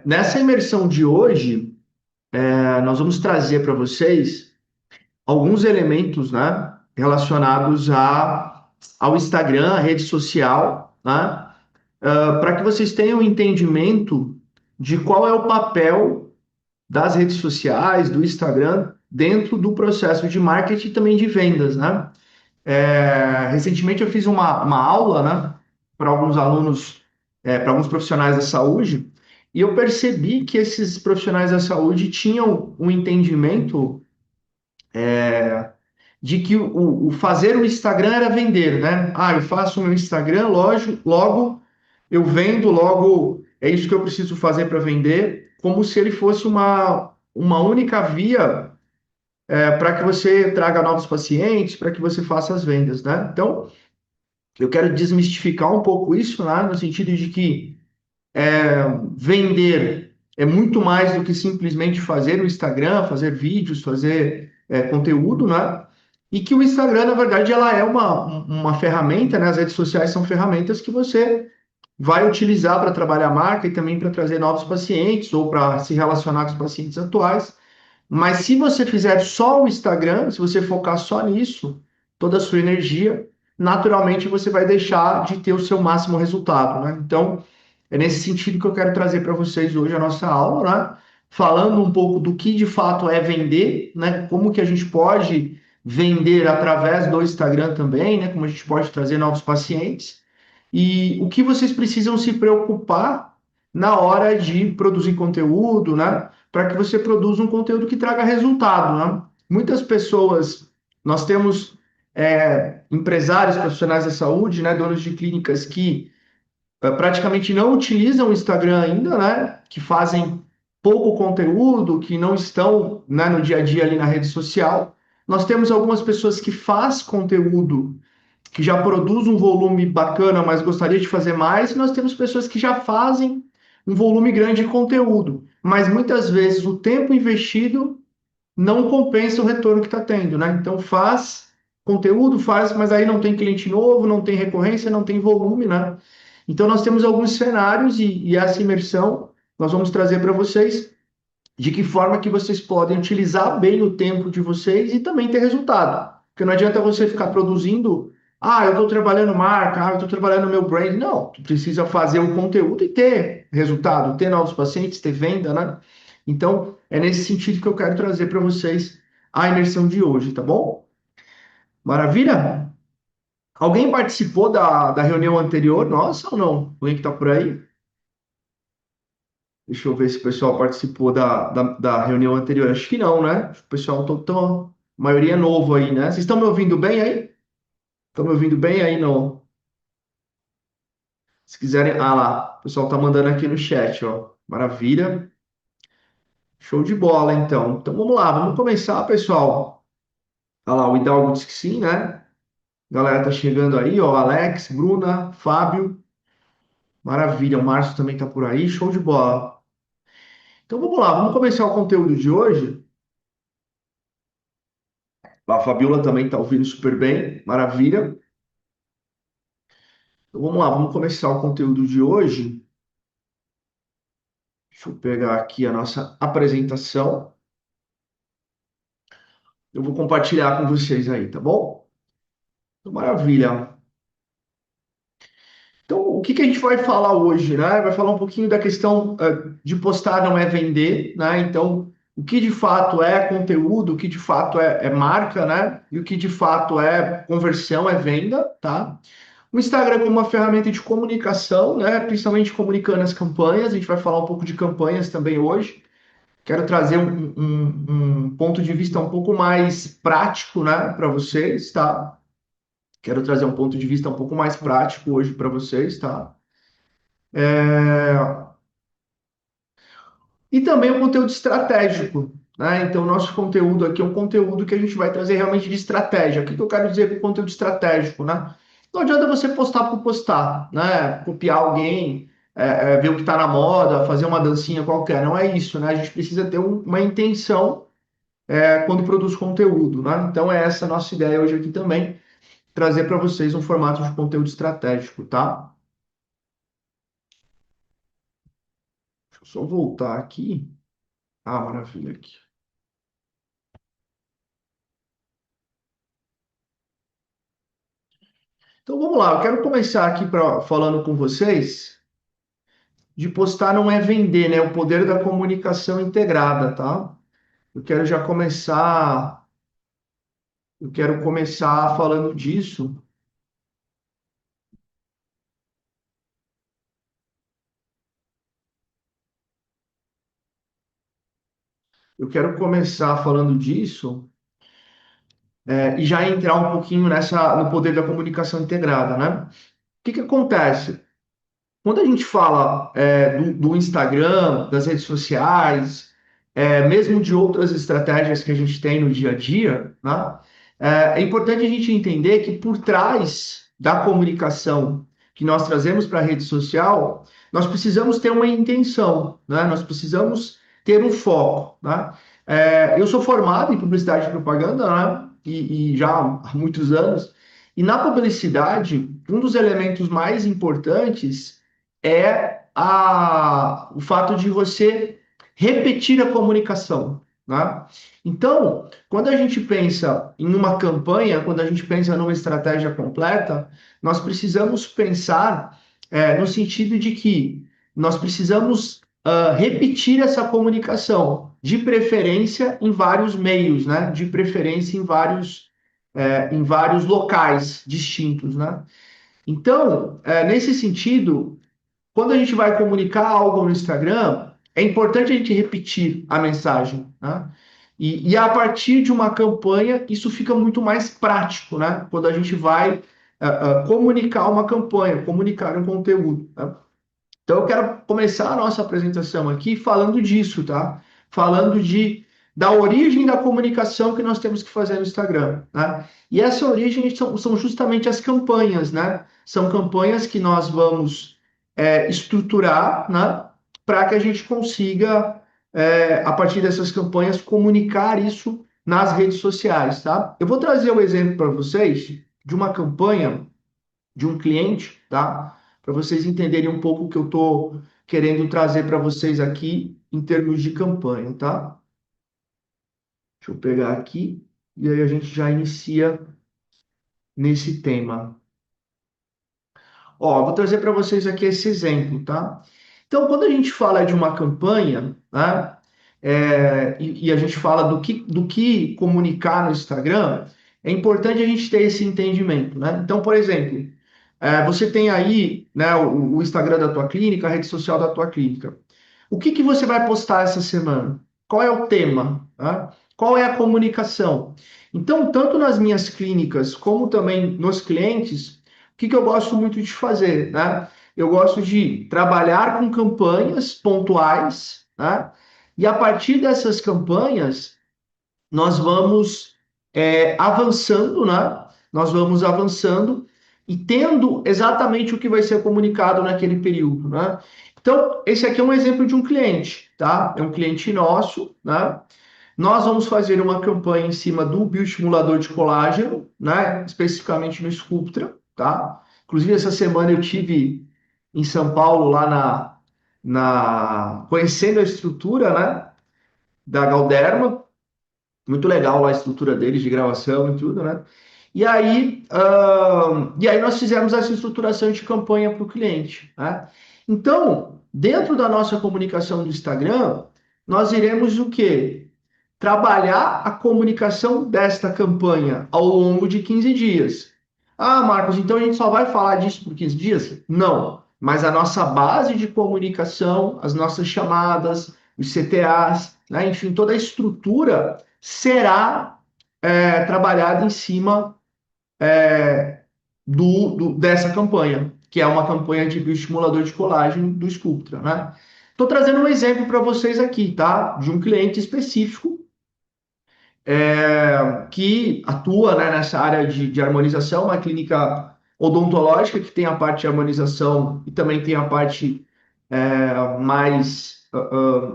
Nessa imersão de hoje, nós vamos trazer para vocês alguns elementos, né, relacionados ao Instagram, a rede social, né, para que vocês tenham um entendimento de qual é o papel das redes sociais, do Instagram, dentro do processo de marketing e também de vendas, né? Recentemente eu fiz uma aula, né, para alguns alunos, para alguns profissionais da saúde, e eu percebi que esses profissionais da saúde tinham um entendimento de que o fazer o Instagram era vender, né? Ah, eu faço o meu Instagram, logo eu vendo, logo é isso que eu preciso fazer para vender, como se ele fosse uma única via para que você traga novos pacientes, para que você faça as vendas, né? Então, eu quero desmistificar um pouco isso, né? No sentido de que vender é muito mais do que simplesmente fazer o Instagram, fazer vídeos, fazer conteúdo, né? E que o Instagram, na verdade, ela é uma ferramenta, né? As redes sociais são ferramentas que você vai utilizar para trabalhar a marca e também para trazer novos pacientes ou para se relacionar com os pacientes atuais. Mas se você fizer só o Instagram, se você focar só nisso, toda a sua energia, naturalmente você vai deixar de ter o seu máximo resultado, né? Então, é nesse sentido que eu quero trazer para vocês hoje a nossa aula, né? Falando um pouco do que de fato é vender, né? Como que a gente pode vender através do Instagram também, né? Como a gente pode trazer novos pacientes e o que vocês precisam se preocupar na hora de produzir conteúdo, né? Para que você produza um conteúdo que traga resultado, né? Muitas pessoas, nós temos empresários profissionais da saúde, né? Donos de clínicas que praticamente não utilizam o Instagram ainda, né? Que fazem pouco conteúdo, que não estão, né, no dia a dia ali na rede social. Nós temos algumas pessoas que faz conteúdo, que já produz um volume bacana, mas gostaria de fazer mais, e nós temos pessoas que já fazem um volume grande de conteúdo, mas muitas vezes o tempo investido não compensa o retorno que está tendo, né? Então faz conteúdo, faz, mas aí não tem cliente novo, não tem recorrência, não tem volume, né? Então nós temos alguns cenários e essa imersão nós vamos trazer para vocês de que forma que vocês podem utilizar bem o tempo de vocês e também ter resultado. Porque não adianta você ficar produzindo, eu estou trabalhando marca, eu estou trabalhando meu brand. Não, tu precisa fazer o conteúdo e ter resultado, ter novos pacientes, ter venda, né? Então, é nesse sentido que eu quero trazer para vocês a imersão de hoje, tá bom? Maravilha? Alguém participou da reunião anterior? Nossa, ou não? Alguém que está por aí? Deixa eu ver se o pessoal participou da reunião anterior. Acho que não, né? O pessoal, a maioria é novo aí, né? Vocês estão me ouvindo bem aí? Estão me ouvindo bem aí? Não? Se quiserem. Ah lá, o pessoal tá mandando aqui no chat, ó. Maravilha. Show de bola, então. Então vamos lá, vamos começar, pessoal. Olha lá, o Hidalgo disse que sim, né? A galera tá chegando aí, ó. Alex, Bruna, Fábio. Maravilha, o Márcio também tá por aí. Show de bola. Então vamos lá, vamos começar o conteúdo de hoje. A Fabiola também tá ouvindo super bem. Maravilha. Então vamos lá, vamos começar o conteúdo de hoje. Deixa eu pegar aqui a nossa apresentação. Eu vou compartilhar com vocês aí, tá bom? Então, maravilha. Então, o que que a gente vai falar hoje, né? Vai falar um pouquinho da questão de postar não é vender, né? Então, o que de fato é conteúdo, o que de fato é marca, né? E o que de fato é conversão, é venda, tá? O Instagram como uma ferramenta de comunicação, né? Principalmente comunicando as campanhas. A gente vai falar um pouco de campanhas também hoje. Quero trazer um ponto de vista um pouco mais prático, né, para vocês, tá? Quero trazer um ponto de vista um pouco mais prático hoje para vocês, tá? É, E também o conteúdo estratégico, né? Então, nosso conteúdo aqui é um conteúdo que a gente vai trazer realmente de estratégia. O que que eu quero dizer com conteúdo estratégico, né? Não adianta você postar por postar, né? Copiar alguém, ver o que está na moda, fazer uma dancinha qualquer. Não é isso, né? A gente precisa ter uma intenção quando produz conteúdo, né? Então, é essa a nossa ideia hoje aqui também, trazer para vocês um formato de conteúdo estratégico, tá? Só voltar aqui. Ah, maravilha aqui. Então vamos lá, eu quero começar aqui falando com vocês de postar não é vender, né? O poder da comunicação integrada, tá? Eu quero já começar, eu quero começar falando disso. Eu quero começar falando disso, e já entrar um pouquinho no poder da comunicação integrada, né? O que que acontece? Quando a gente fala do Instagram, das redes sociais, mesmo de outras estratégias que a gente tem no dia a dia, né, é importante a gente entender que por trás da comunicação que nós trazemos para a rede social, nós precisamos ter uma intenção, né? Nós precisamos ter um foco, né? Eu sou formado em publicidade e propaganda, né? E já há muitos anos. E na publicidade, um dos elementos mais importantes o fato de você repetir a comunicação, né? Então, quando a gente pensa em uma campanha, quando a gente pensa numa estratégia completa, nós precisamos pensar no sentido de que nós precisamos repetir essa comunicação, de preferência em vários meios, né? De preferência em vários locais distintos, né? Então, nesse sentido, quando a gente vai comunicar algo no Instagram, é importante a gente repetir a mensagem, né? E a partir de uma campanha, isso fica muito mais prático, né? Quando a gente vai comunicar uma campanha, comunicar um conteúdo, né? Então, eu quero começar a nossa apresentação aqui falando disso, tá? Falando da origem da comunicação que nós temos que fazer no Instagram, né? E essa origem são justamente as campanhas, né? São campanhas que nós vamos estruturar, né? Para que a gente consiga, a partir dessas campanhas, comunicar isso nas redes sociais, tá? Eu vou trazer o exemplo para vocês de uma campanha de um cliente, tá? Para vocês entenderem um pouco o que eu estou querendo trazer para vocês aqui em termos de campanha, tá? Deixa eu pegar aqui e aí a gente já inicia nesse tema. Ó, vou trazer para vocês aqui esse exemplo, tá? Então, quando a gente fala de uma campanha, né, e a gente fala do que comunicar no Instagram, é importante a gente ter esse entendimento, né? Então, por exemplo, você tem aí, né, o Instagram da tua clínica, a rede social da tua clínica. O que que você vai postar essa semana? Qual é o tema? Tá? Qual é a comunicação? Então, tanto nas minhas clínicas como também nos clientes, o que que eu gosto muito de fazer, né? Eu gosto de trabalhar com campanhas pontuais, né? E a partir dessas campanhas, nós vamos avançando, né? Nós vamos avançando e tendo exatamente o que vai ser comunicado naquele período, né? Então, esse aqui é um exemplo de um cliente, tá? É um cliente nosso, né? Nós vamos fazer uma campanha em cima do bioestimulador de colágeno, né? Especificamente no Sculptra, tá? Inclusive, essa semana eu tive em São Paulo, lá conhecendo a estrutura, né? Da Galderma, muito legal lá a estrutura deles de gravação e tudo, né? E aí nós fizemos essa estruturação de campanha para o cliente, né? Então, dentro da nossa comunicação do Instagram, nós iremos o quê? Trabalhar a comunicação desta campanha ao longo de 15 dias. Ah, Marcos, então a gente só vai falar disso por 15 dias? Não. Mas a nossa base de comunicação, as nossas chamadas, os CTAs, né, enfim, toda a estrutura será trabalhada em cima dessa campanha, que é uma campanha de bioestimulador de colágeno do Sculptra, né? Estou trazendo um exemplo para vocês aqui, tá? De um cliente específico que atua, né, nessa área de harmonização, uma clínica odontológica que tem a parte de harmonização e também tem a parte mais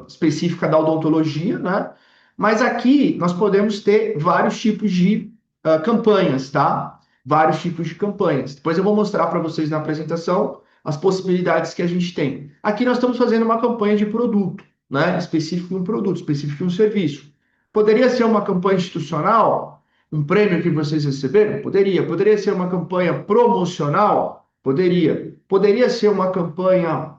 específica da odontologia, né? Mas aqui nós podemos ter vários tipos de campanhas, tá? Vários tipos de campanhas. Depois eu vou mostrar para vocês na apresentação as possibilidades que a gente tem. Aqui nós estamos fazendo uma campanha de produto, né? Específico em um produto, específico em um serviço. Poderia ser uma campanha institucional, um prêmio que vocês receberam? Poderia. Poderia ser uma campanha promocional? Poderia. Poderia ser uma campanha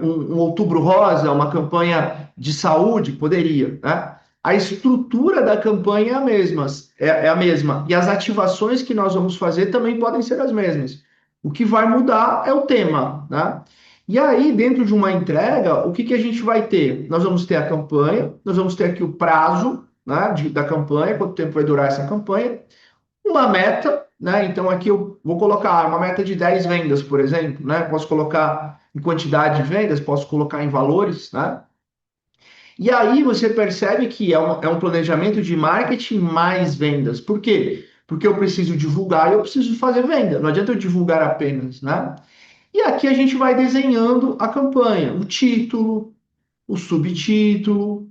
um Outubro Rosa, uma campanha de saúde, poderia, né? A estrutura da campanha é a mesma, e as ativações que nós vamos fazer também podem ser as mesmas. O que vai mudar é o tema, né? E aí, dentro de uma entrega, o que que a gente vai ter? Nós vamos ter a campanha, nós vamos ter aqui o prazo, né, da campanha, quanto tempo vai durar essa campanha, uma meta, né? Então aqui eu vou colocar uma meta de 10 vendas, por exemplo, né? Posso colocar em quantidade de vendas, posso colocar em valores, né? E aí você percebe que é um planejamento de marketing mais vendas. Por quê? Porque eu preciso divulgar e eu preciso fazer venda. Não adianta eu divulgar apenas, né? E aqui a gente vai desenhando a campanha, o título, o subtítulo,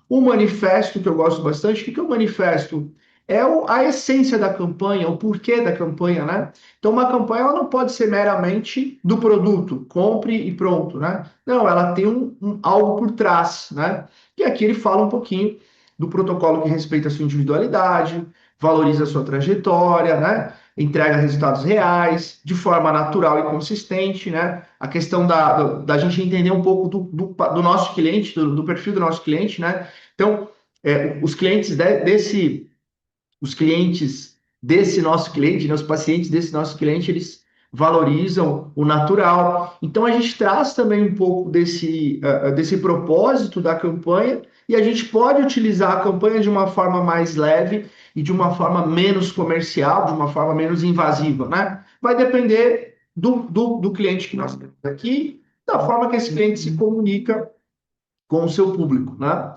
o manifesto, que eu gosto bastante. O que é o manifesto? É a essência da campanha, o porquê da campanha, né? Então, uma campanha ela não pode ser meramente do produto, compre e pronto, né? Não, ela tem algo por trás, né? E aqui ele fala um pouquinho do protocolo que respeita a sua individualidade, valoriza a sua trajetória, né? Entrega resultados reais, de forma natural e consistente, né? A questão da gente entender um pouco do nosso cliente, do perfil do nosso cliente, né? Então, os clientes os clientes desse nosso cliente, né, os pacientes desse nosso cliente, eles valorizam o natural. Então, a gente traz também um pouco desse propósito da campanha e a gente pode utilizar a campanha de uma forma mais leve e de uma forma menos comercial, de uma forma menos invasiva, né? Vai depender do cliente que nós temos aqui, da forma que esse cliente se comunica com o seu público, né?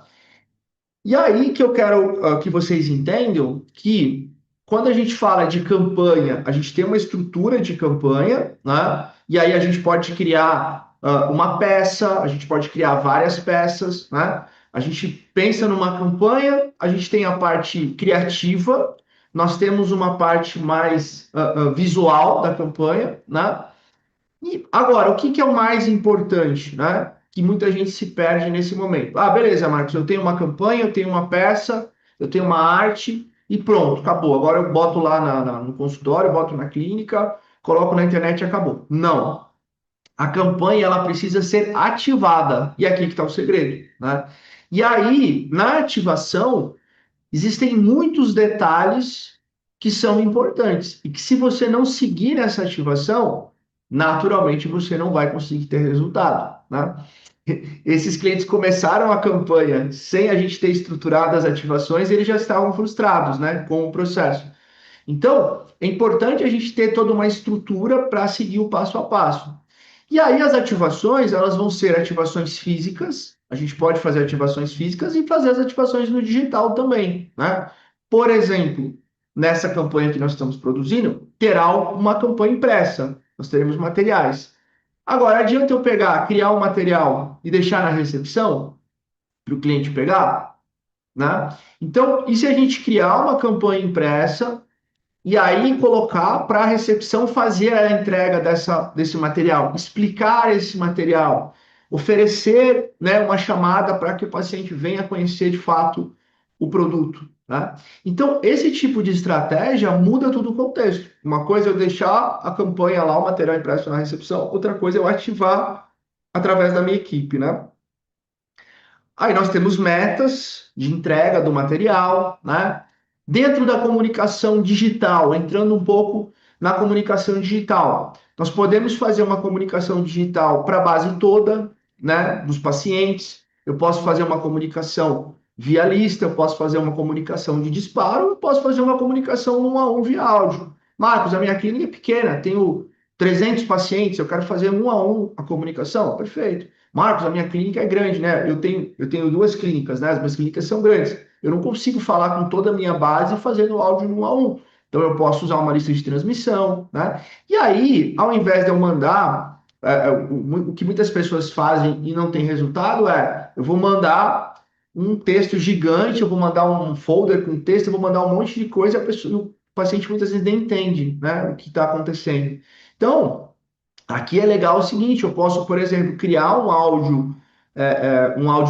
E aí que eu quero que vocês entendam que quando a gente fala de campanha, a gente tem uma estrutura de campanha, né? E aí a gente pode criar uma peça, a gente pode criar várias peças, né? A gente pensa numa campanha, a gente tem a parte criativa, nós temos uma parte mais visual da campanha, né? E agora, o que que é o mais importante, né? Que muita gente se perde nesse momento. Ah, beleza, Marcos, eu tenho uma campanha, eu tenho uma peça, eu tenho uma arte e pronto, acabou. Agora eu boto lá no consultório, boto na clínica, coloco na internet e acabou. Não. A campanha ela precisa ser ativada. E aqui que está o segredo, né? E aí, na ativação, existem muitos detalhes que são importantes e que se você não seguir essa ativação, naturalmente você não vai conseguir ter resultado, né? Esses clientes começaram a campanha sem a gente ter estruturado as ativações, eles já estavam frustrados, né, com o processo. Então, é importante a gente ter toda uma estrutura para seguir o passo a passo. E aí as ativações, elas vão ser ativações físicas, a gente pode fazer ativações físicas e fazer as ativações no digital também, né? Por exemplo, nessa campanha que nós estamos produzindo, terá uma campanha impressa, nós teremos materiais. Agora, adianta eu pegar, criar um material e deixar na recepção para o cliente pegar, né? Então, e se a gente criar uma campanha impressa e aí colocar para a recepção fazer a entrega desse material, explicar esse material, oferecer, né, uma chamada para que o paciente venha conhecer de fato o produto, né? Então, esse tipo de estratégia muda todo o contexto. Uma coisa é eu deixar a campanha lá, o material impresso na recepção, outra coisa é eu ativar através da minha equipe, né? Aí nós temos metas de entrega do material, né? Dentro da comunicação digital, entrando um pouco na comunicação digital, nós podemos fazer uma comunicação digital para a base toda, né, dos pacientes. Eu posso fazer uma comunicação via lista, eu posso fazer uma comunicação de disparo, eu posso fazer uma comunicação 1 a 1 via áudio. Marcos, a minha clínica é pequena, tenho 300 pacientes, eu quero fazer 1 a 1 a comunicação. Perfeito. Marcos, a minha clínica é grande, né? Eu tenho 2 clínicas, né? As minhas clínicas são grandes. Eu não consigo falar com toda a minha base fazendo áudio 1 a 1. Então, eu posso usar uma lista de transmissão, né? E aí, ao invés de eu mandar, o que muitas pessoas fazem e não tem resultado eu vou mandar um texto gigante, eu vou mandar um folder com texto, eu vou mandar um monte de coisa, o paciente muitas vezes nem entende, né, o que está acontecendo. Então, aqui é legal o seguinte, eu posso, por exemplo, criar um áudio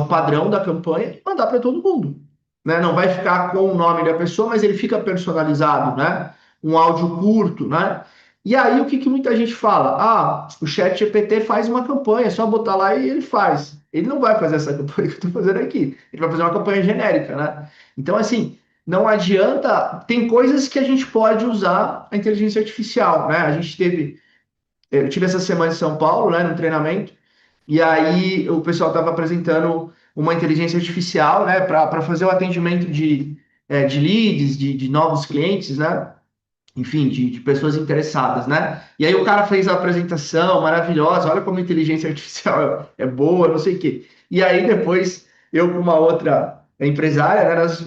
padrão da campanha e mandar para todo mundo, né? Não vai ficar com o nome da pessoa, mas ele fica personalizado, né? Um áudio curto, né? E aí o que, que muita gente fala? Ah, o chat GPT faz uma campanha, é só botar lá e ele faz. Ele não vai fazer essa campanha que eu estou fazendo aqui. Ele vai fazer uma campanha genérica, né? Então, assim, não adianta. Tem coisas que a gente pode usar a inteligência artificial, né? Eu tive essa semana em São Paulo, né, num treinamento, e aí o pessoal estava apresentando uma inteligência artificial, né, para fazer o atendimento de leads, de novos clientes, né, enfim, de pessoas interessadas, né? E aí o cara fez a apresentação maravilhosa, olha como a inteligência artificial é boa, não sei o quê. E aí depois eu com uma outra empresária, né, nós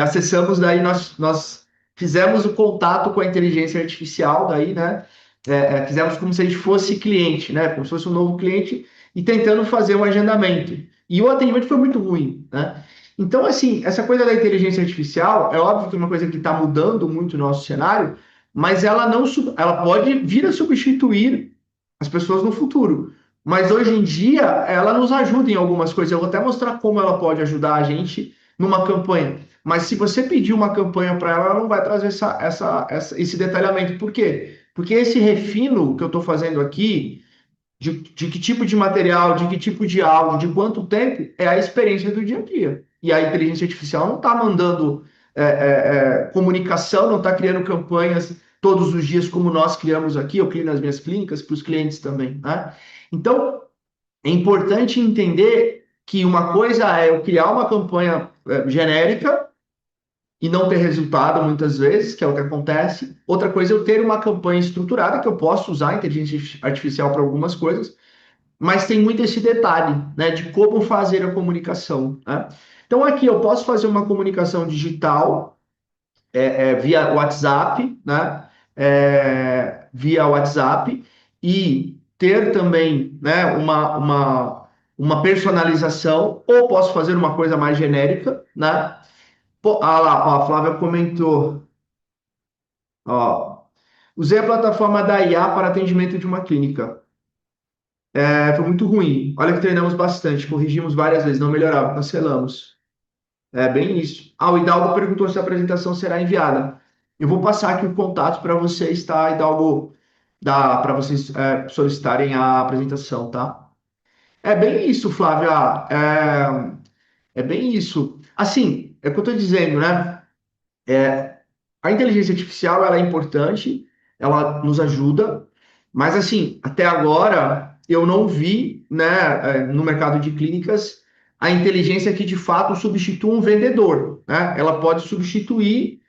acessamos, daí nós fizemos o contato com a inteligência artificial, daí, né? Fizemos como se a gente fosse cliente, né? Como se fosse um novo cliente e tentando fazer um agendamento. E o atendimento foi muito ruim, né? Então, assim, essa coisa da inteligência artificial, é óbvio que é uma coisa que está mudando muito o nosso cenário, mas ela não, ela pode vir a substituir as pessoas no futuro. Mas hoje em dia, ela nos ajuda em algumas coisas. Eu vou até mostrar como ela pode ajudar a gente numa campanha. Mas se você pedir uma campanha para ela, ela não vai trazer esse detalhamento. Por quê? Porque esse refino que eu estou fazendo aqui, de que tipo de material, de que tipo de áudio, de quanto tempo, é a experiência do dia a dia. E a inteligência artificial não está mandando comunicação, não está criando campanhas todos os dias como nós criamos aqui, eu crio nas minhas clínicas, para os clientes também, né? Então, é importante entender que uma coisa é eu criar uma campanha genérica e não ter resultado muitas vezes, que é o que acontece. Outra coisa é eu ter uma campanha estruturada, que eu posso usar a inteligência artificial para algumas coisas, mas tem muito esse detalhe, né, de como fazer a comunicação, né? Então aqui eu posso fazer uma comunicação digital via WhatsApp, né? Via WhatsApp e ter também, né, uma personalização, ou posso fazer uma coisa mais genérica, né? Pô, ah lá, ó, a Flávia comentou, ó, usei a plataforma da IA para atendimento de uma clínica. Foi muito ruim. Olha que treinamos bastante, corrigimos várias vezes, não melhorava, cancelamos. É bem isso. Ah, o Hidalgo perguntou se a apresentação será enviada. Eu vou passar aqui o contato para vocês, tá, Hidalgo? Dá para vocês solicitarem a apresentação, tá? É bem isso, Flávia. É bem isso. Assim, é o que eu estou dizendo, né? A inteligência artificial ela é importante, ela nos ajuda, mas assim, até agora eu não vi, né, no mercado de clínicas a inteligência que de fato substitua um vendedor, né? Ela pode substituir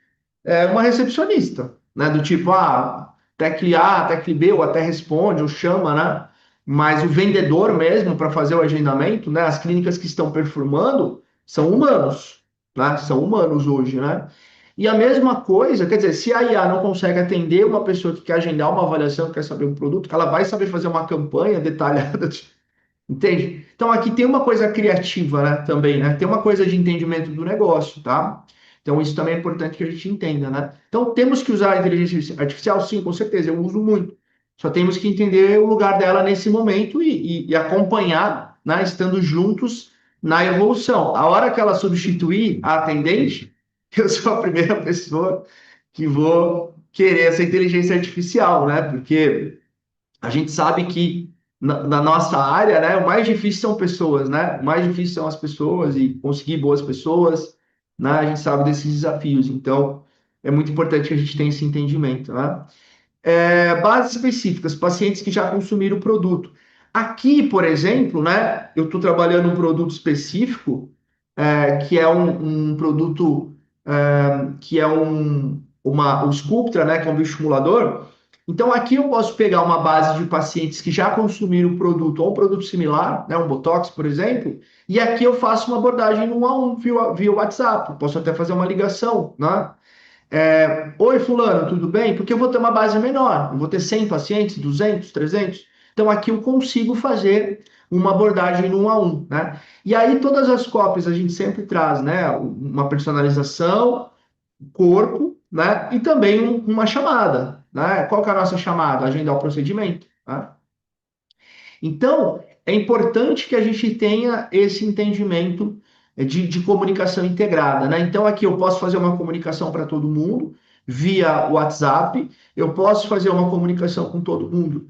uma recepcionista, né? Do tipo, tecle A, tecle B, ou até responde, ou chama, né? Mas o vendedor mesmo, para fazer o agendamento, né? As clínicas que estão performando são humanos, né? São humanos hoje, né? E a mesma coisa, quer dizer, se a IA não consegue atender uma pessoa que quer agendar uma avaliação, que quer saber um produto, ela vai saber fazer uma campanha detalhada, entende? Então aqui tem uma coisa criativa, né, também, né? Tem uma coisa de entendimento do negócio, tá? Então isso também é importante que a gente entenda, né? Então temos que usar a inteligência artificial? Sim, com certeza, eu uso muito. Só temos que entender o lugar dela nesse momento e acompanhar, né, estando juntos na evolução. A hora que ela substituir a atendente, eu sou a primeira pessoa que vou querer essa inteligência artificial, né? Porque a gente sabe que na nossa área, né, o mais difícil são pessoas, né? O mais difícil são as pessoas e conseguir boas pessoas, né? A gente sabe desses desafios. Então, é muito importante que a gente tenha esse entendimento, né? Bases específicas, pacientes que já consumiram o produto. Aqui, por exemplo, né, eu estou trabalhando um produto específico, que é um produto que é o Sculptra, né, que é um bioestimulador. Então, aqui eu posso pegar uma base de pacientes que já consumiram o produto ou um produto similar, né, um Botox, por exemplo, e aqui eu faço uma abordagem no 1 a 1 via WhatsApp. Posso até fazer uma ligação, né? Oi, fulano, tudo bem? Porque eu vou ter uma base menor, eu vou ter 100 pacientes, 200, 300. Então aqui eu consigo fazer uma abordagem no 1 a 1, né? E aí todas as cópias a gente sempre traz, né? Uma personalização, corpo, né? E também uma chamada, né? Qual que é a nossa chamada? Agendar o procedimento, né? Então, é importante que a gente tenha esse entendimento de comunicação integrada, né? Então, aqui eu posso fazer uma comunicação para todo mundo via WhatsApp, eu posso fazer uma comunicação com todo mundo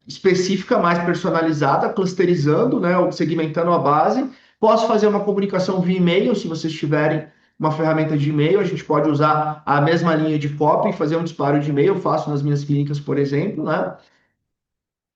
específica, mais personalizada, clusterizando, né? Ou segmentando a base. Posso fazer uma comunicação via e-mail, se vocês tiverem uma ferramenta de e-mail, a gente pode usar a mesma linha de copy e fazer um disparo de e-mail, eu faço nas minhas clínicas, por exemplo, né?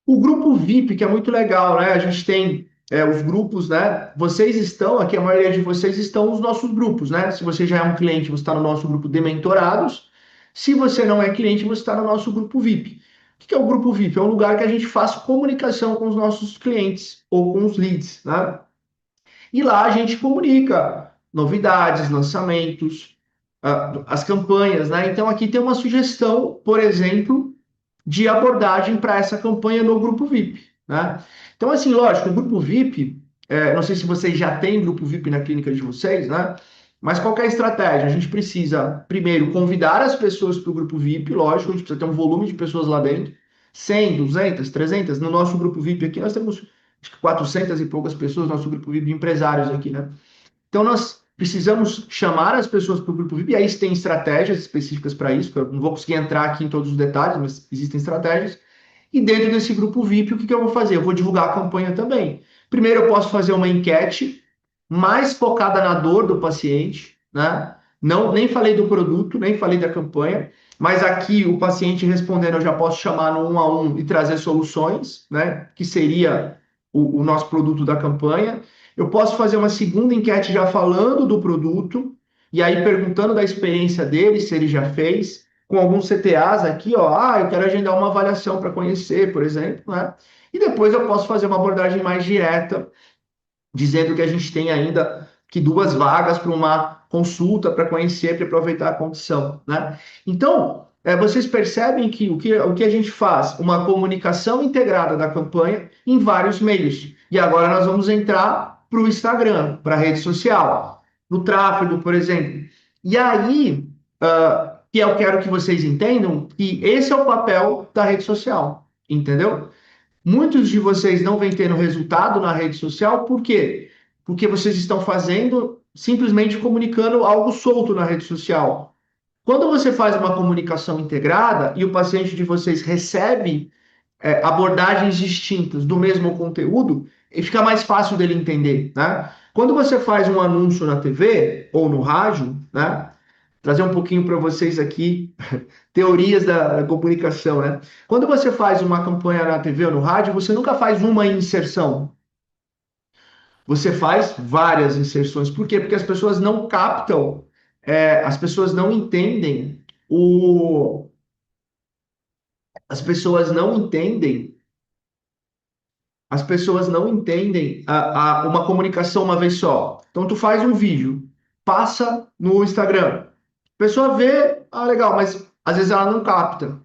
O grupo VIP, que é muito legal, né? A gente tem os grupos, né? Vocês estão, aqui a maioria de vocês estão nos nossos grupos, né? Se você já é um cliente, você está no nosso grupo de mentorados. Se você não é cliente, você está no nosso grupo VIP. O que é o grupo VIP? É um lugar que a gente faz comunicação com os nossos clientes ou com os leads, né? E lá a gente comunica novidades, lançamentos, as campanhas, né? Então aqui tem uma sugestão, por exemplo, de abordagem para essa campanha no grupo VIP, né? Então, assim, lógico, o grupo VIP, não sei se vocês já têm grupo VIP na clínica de vocês, né? Mas qual que é a estratégia? A gente precisa, primeiro, convidar as pessoas para o grupo VIP, lógico, a gente precisa ter um volume de pessoas lá dentro, 100, 200, 300. No nosso grupo VIP aqui, nós temos acho que 400 e poucas pessoas, nosso grupo VIP de empresários aqui, né? Então, nós precisamos chamar as pessoas para o grupo VIP, e aí tem estratégias específicas para isso, que eu não vou conseguir entrar aqui em todos os detalhes, mas existem estratégias. E dentro desse grupo VIP, o que que eu vou fazer? Eu vou divulgar a campanha também. Primeiro, eu posso fazer uma enquete mais focada na dor do paciente, né? Não, nem falei do produto, nem falei da campanha, mas aqui o paciente respondendo, eu já posso chamar no 1 a 1 e trazer soluções, né? Que seria o nosso produto da campanha. Eu posso fazer uma segunda enquete já falando do produto, e aí perguntando da experiência dele, se ele já fez, com alguns CTAs aqui, ó, eu quero agendar uma avaliação para conhecer, por exemplo, né? E depois eu posso fazer uma abordagem mais direta, dizendo que a gente tem ainda que 2 vagas para uma consulta para conhecer, para aproveitar a condição, né? Então, vocês percebem que o que a gente faz? Uma comunicação integrada da campanha em vários meios. E agora nós vamos entrar para o Instagram, para a rede social, no tráfego, por exemplo. E aí, que eu quero que vocês entendam que esse é o papel da rede social, entendeu? Muitos de vocês não vêm tendo resultado na rede social, por quê? Porque vocês estão fazendo simplesmente comunicando algo solto na rede social. Quando você faz uma comunicação integrada e o paciente de vocês recebe abordagens distintas do mesmo conteúdo, fica mais fácil dele entender, né? Quando você faz um anúncio na TV ou no rádio, né? Trazer um pouquinho para vocês aqui teorias da comunicação, né? Quando você faz uma campanha na TV ou no rádio, você nunca faz uma inserção. Você faz várias inserções. Por quê? Porque as pessoas não captam, as pessoas não entendem o, as pessoas não entendem, as pessoas não entendem uma comunicação uma vez só. Então tu faz um vídeo, passa no Instagram, a pessoa vê, legal, mas às vezes ela não capta.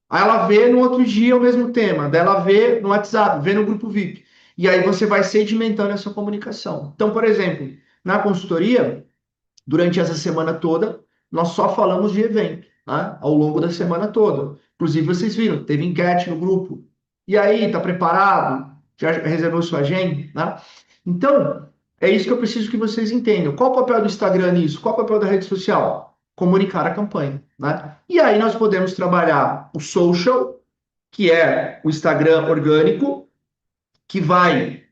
Aí ela vê no outro dia o mesmo tema, daí ela vê no WhatsApp, vê no grupo VIP. E aí você vai sedimentando essa comunicação. Então, por exemplo, na consultoria, durante essa semana toda, nós só falamos de evento, né? Ao longo da semana toda. Inclusive, vocês viram, teve enquete no grupo. E aí, tá preparado? Já reservou sua agenda, né? Então, é isso que eu preciso que vocês entendam. Qual o papel do Instagram nisso? Qual o papel da rede social? Comunicar a campanha, né? E aí nós podemos trabalhar o social, que é o Instagram orgânico, que vai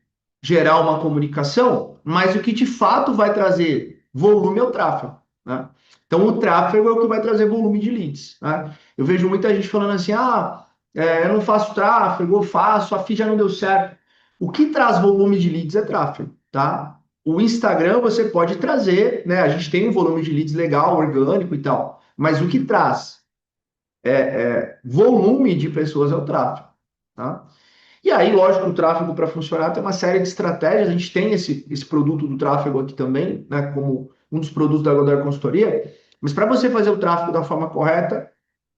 gerar uma comunicação, mas o que de fato vai trazer volume é o tráfego, né? Então, o tráfego é o que vai trazer volume de leads, né? Eu vejo muita gente falando assim, eu não faço tráfego, eu faço, a feed já não deu certo. O que traz volume de leads é tráfego, tá? O Instagram você pode trazer, né? A gente tem um volume de leads legal, orgânico e tal, mas o que traz volume de pessoas é o tráfego, tá? E aí, lógico, o tráfego para funcionar tem uma série de estratégias. A gente tem esse produto do tráfego aqui também, né, como um dos produtos da Godar Consultoria. Mas para você fazer o tráfego da forma correta,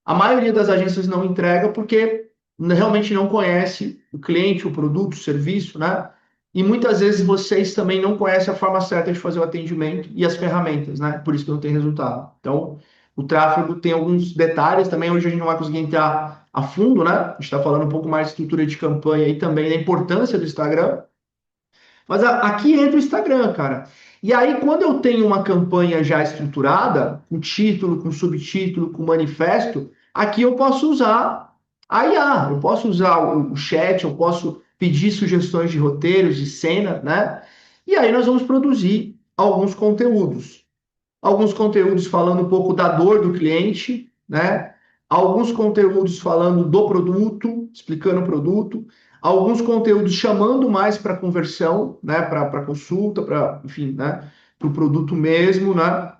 a maioria das agências não entrega porque realmente não conhece o cliente, o produto, o serviço, né? E muitas vezes vocês também não conhecem a forma certa de fazer o atendimento e as ferramentas, né? Por isso que não tem resultado. Então, o tráfego tem alguns detalhes também. Hoje a gente não vai conseguir entrar a fundo, né? A gente está falando um pouco mais de estrutura de campanha e também da importância do Instagram. Mas aqui entra o Instagram, cara. E aí, quando eu tenho uma campanha já estruturada, com título, com subtítulo, com manifesto, aqui eu posso usar a IA, eu posso usar o chat, eu posso pedir sugestões de roteiros, de cena, né? E aí nós vamos produzir alguns conteúdos. Alguns conteúdos falando um pouco da dor do cliente, né? Alguns conteúdos falando do produto, explicando o produto, alguns conteúdos chamando mais para conversão, né? Para consulta, para, enfim, né? Para o produto mesmo, né?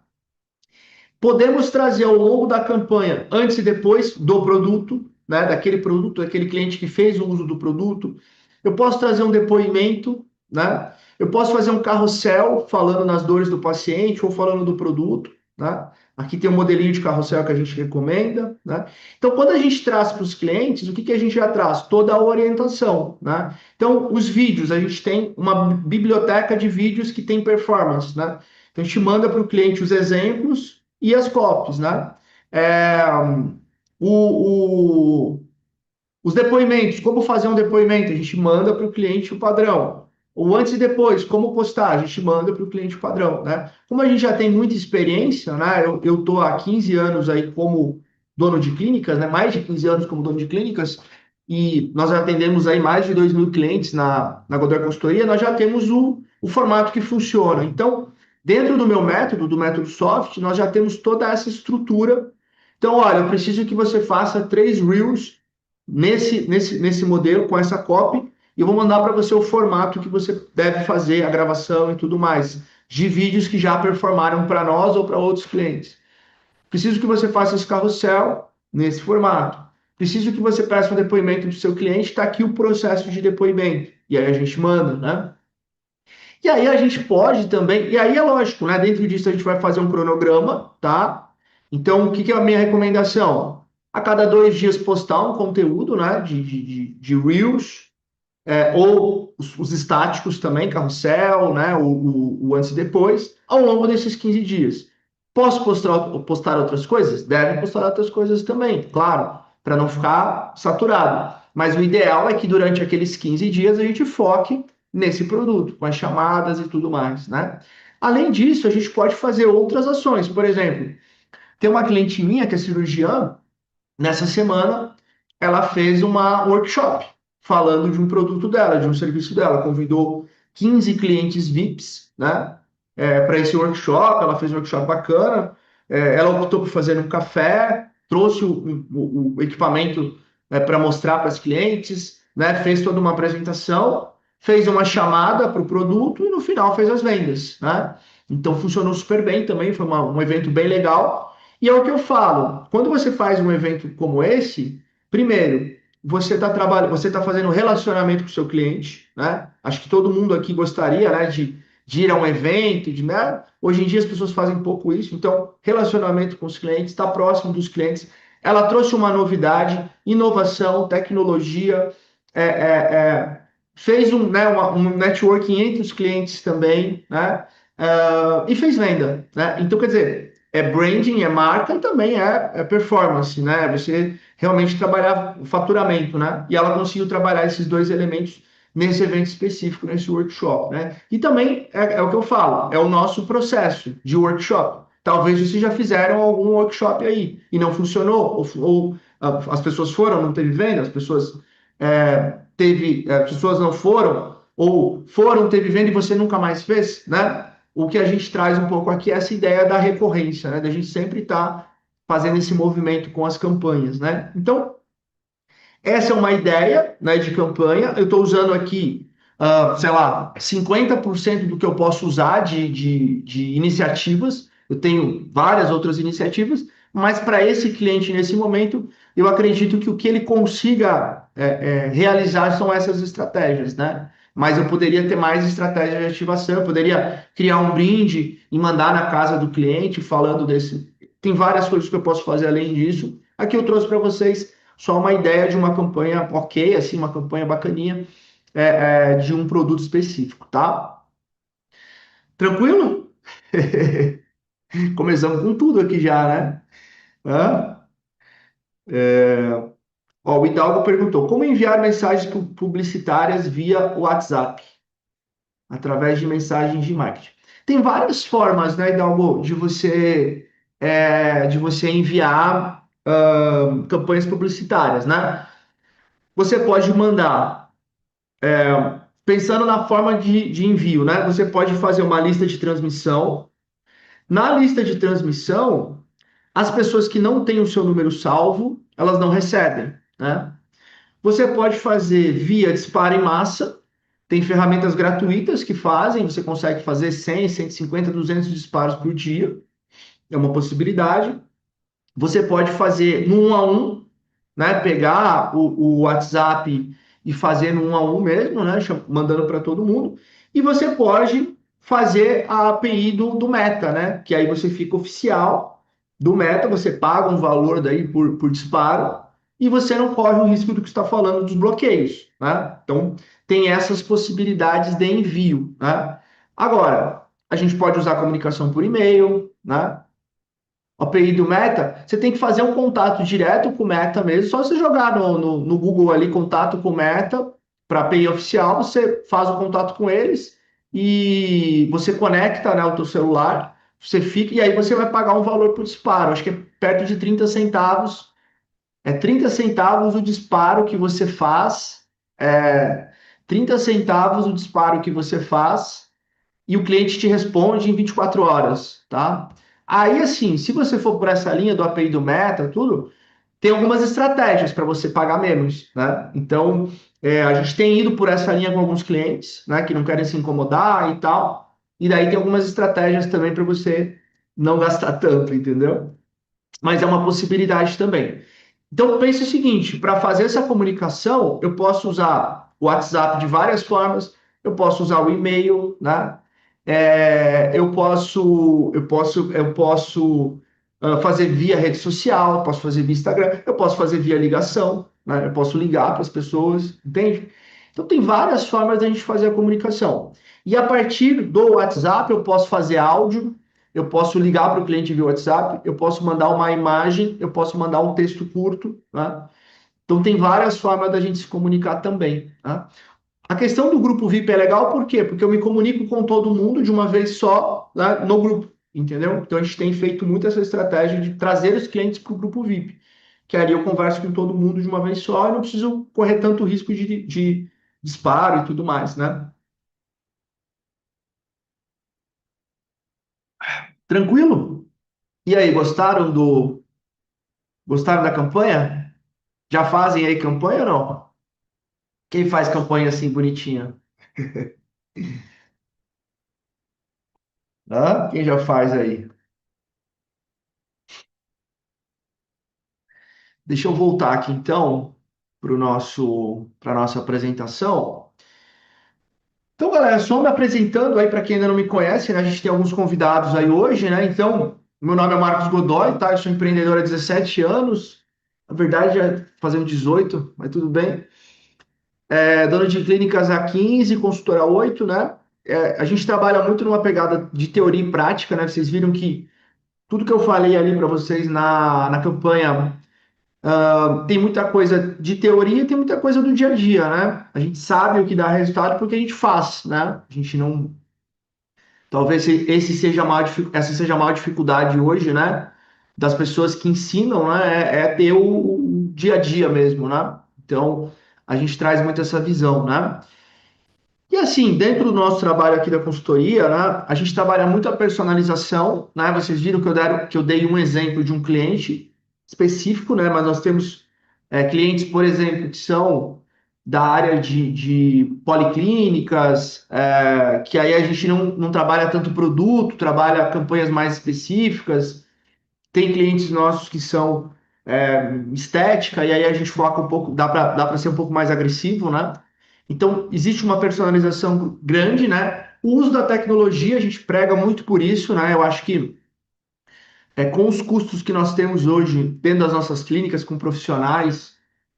Podemos trazer ao longo da campanha, antes e depois do produto, né? Daquele produto, daquele cliente que fez o uso do produto. Eu posso trazer um depoimento, né? Eu posso fazer um carrossel falando nas dores do paciente ou falando do produto, né? Aqui tem um modelinho de carrossel que a gente recomenda, né? Então, quando a gente traz para os clientes, o que que a gente já traz? Toda a orientação, né? Então, os vídeos, a gente tem uma biblioteca de vídeos que tem performance, né? Então, a gente manda para o cliente os exemplos e as copies, né? É, o, os depoimentos, como fazer um depoimento? A gente manda para o cliente o padrão. O antes e depois, como postar? A gente manda para o cliente o padrão, né? Como a gente já tem muita experiência, né? Eu estou há 15 anos aí como dono de clínicas, né? Mais de 15 anos como dono de clínicas, e nós já atendemos aí mais de 2.000 clientes na Godoy Consultoria, nós já temos o formato que funciona. Então, dentro do método soft, nós já temos toda essa estrutura. Então, olha, eu preciso que você faça 3 Reels nesse modelo, com essa copy, e eu vou mandar para você o formato que você deve fazer, a gravação e tudo mais, de vídeos que já performaram para nós ou para outros clientes. Preciso que você faça esse carrossel nesse formato. Preciso que você peça um depoimento do seu cliente, está aqui o processo de depoimento. E aí a gente manda, né? E aí a gente pode também, e aí é lógico, né? Dentro disso a gente vai fazer um cronograma, tá? Então, o que que é a minha recomendação? A cada 2 dias postar um conteúdo, né? De Reels, ou os estáticos também, carrossel, né? O antes e depois, ao longo desses 15 dias. Posso postar outras coisas? Deve postar outras coisas também, claro, para não ficar saturado. Mas o ideal é que durante aqueles 15 dias a gente foque nesse produto, com as chamadas e tudo mais, né? Além disso, a gente pode fazer outras ações. Por exemplo, tem uma cliente minha que é cirurgiã, nessa semana ela fez uma workshop falando de um produto dela, de um serviço dela. Convidou 15 clientes VIPs, né, para esse workshop. Ela fez um workshop bacana. Ela optou por fazer um café, trouxe o equipamento para mostrar para as clientes, né, fez toda uma apresentação, fez uma chamada para o produto e no final fez as vendas, né? Então funcionou super bem também, foi um evento bem legal. E é o que eu falo, quando você faz um evento como esse, primeiro, você está trabalhando, você está fazendo um relacionamento com o seu cliente, né? Acho que todo mundo aqui gostaria, né, de ir a um evento, né? Hoje em dia as pessoas fazem pouco isso, então relacionamento com os clientes, estar próximo dos clientes. Ela trouxe uma novidade, inovação, tecnologia, é, é, fez um networking entre os clientes também, né? E fez venda, né? Então, quer dizer, é branding, é marca e também é performance, né? Você realmente trabalhar o faturamento, né? E ela conseguiu trabalhar esses dois elementos nesse evento específico, nesse workshop, né? E também é o que eu falo, é o nosso processo de workshop. Talvez vocês já fizeram algum workshop aí e não funcionou, ou as pessoas foram, não teve venda, as pessoas pessoas não foram, ou foram, teve venda e você nunca mais fez, né? O que a gente traz um pouco aqui é essa ideia da recorrência, né? Da gente sempre estar fazendo esse movimento com as campanhas, né? Então, essa é uma ideia, né, de campanha. Eu estou usando aqui, sei lá, 50% do que eu posso usar de iniciativas. Eu tenho várias outras iniciativas, mas para esse cliente, nesse momento, eu acredito que o que ele consiga realizar são essas estratégias, né? Mas eu poderia ter mais estratégias de ativação, eu poderia criar um brinde e mandar na casa do cliente falando desse. Tem várias coisas que eu posso fazer além disso. Aqui eu trouxe para vocês só uma ideia de uma campanha ok, assim, uma campanha bacaninha de um produto específico, tá? Tranquilo? Começamos com tudo aqui já, né? Hã? Ó, o Hidalgo perguntou: como enviar mensagens publicitárias via WhatsApp, através de mensagens de marketing? Tem várias formas, né, Hidalgo, de você enviar campanhas publicitárias, né? Você pode mandar, pensando na forma de envio, né? Você pode fazer uma lista de transmissão. Na lista de transmissão, as pessoas que não têm o seu número salvo, elas não recebem, né? Você pode fazer via disparo em massa. Tem ferramentas gratuitas que fazem, você consegue fazer 100, 150, 200 disparos por dia. É uma possibilidade. Você pode fazer no 1 a 1, né? Pegar o WhatsApp e fazer no 1 a 1 mesmo, né? Mandando para todo mundo. E você pode fazer a API do Meta, né? Que aí você fica oficial do Meta, você paga um valor daí por disparo e você não corre o risco do que está falando dos bloqueios, né? Então, tem essas possibilidades de envio, né? Agora, a gente pode usar comunicação por e-mail, né? A API do Meta, você tem que fazer um contato direto com o Meta mesmo. Só você jogar no Google ali, contato com o Meta, para a API oficial, você faz o contato com eles e você conecta, né, o teu celular, você fica, e aí você vai pagar um valor por disparo. Acho que é perto de 30 centavos. É 30 centavos o disparo que você faz. É, 30 centavos o disparo que você faz e o cliente te responde em 24 horas, tá? Aí, assim, se você for por essa linha do API do Meta, tudo, tem algumas estratégias para você pagar menos, né? Então, a gente tem ido por essa linha com alguns clientes, né, que não querem se incomodar e tal, e daí tem algumas estratégias também para você não gastar tanto, entendeu? Mas é uma possibilidade também. Então, pense o seguinte: para fazer essa comunicação, eu posso usar o WhatsApp de várias formas, eu posso usar o e-mail, né? Eu posso fazer via rede social, posso fazer via Instagram, eu posso fazer via ligação, né? Eu posso ligar para as pessoas, entende? Então, tem várias formas da gente fazer a comunicação. E a partir do WhatsApp, eu posso fazer áudio, eu posso ligar para o cliente via WhatsApp, eu posso mandar uma imagem, eu posso mandar um texto curto, né? Então tem várias formas da gente se comunicar também, tá? A questão do grupo VIP é legal por quê? Porque eu me comunico com todo mundo de uma vez só, né, no grupo, entendeu? Então a gente tem feito muito essa estratégia de trazer os clientes para o grupo VIP, que ali eu converso com todo mundo de uma vez só e não preciso correr tanto risco de disparo e tudo mais, né? Tranquilo? E aí, gostaram da campanha? Já fazem aí campanha ou não? Quem faz campanha assim bonitinha? Hã? Quem já faz aí? Deixa eu voltar aqui então para nossa apresentação. Então, galera, só me apresentando aí para quem ainda não me conhece, né? A gente tem alguns convidados aí hoje, né? Então, meu nome é Marcos Godoy, tá? Eu sou empreendedor há 17 anos. Na verdade, é fazendo 18, mas tudo bem. Dono de clínicas há 15, consultor há 8, né? A gente trabalha muito numa pegada de teoria e prática, né? Vocês viram que tudo que eu falei ali para vocês na campanha, tem muita coisa de teoria e tem muita coisa do dia a dia, né? A gente sabe o que dá resultado porque a gente faz, né? A gente não. Talvez essa seja a maior dificuldade hoje, né? Das pessoas que ensinam, né? É ter o dia a dia mesmo, né? Então, a gente traz muito essa visão, né? E assim, dentro do nosso trabalho aqui da consultoria, né, a gente trabalha muito a personalização, né? Vocês viram que eu dei um exemplo de um cliente específico, né? Mas nós temos clientes, por exemplo, que são da área de policlínicas, que aí a gente não trabalha tanto produto, trabalha campanhas mais específicas. Tem clientes nossos que são estética, e aí a gente foca um pouco, dá para ser um pouco mais agressivo, né? Então, existe uma personalização grande, né? O uso da tecnologia, a gente prega muito por isso, né? Eu acho que com os custos que nós temos hoje dentro das nossas clínicas, com profissionais,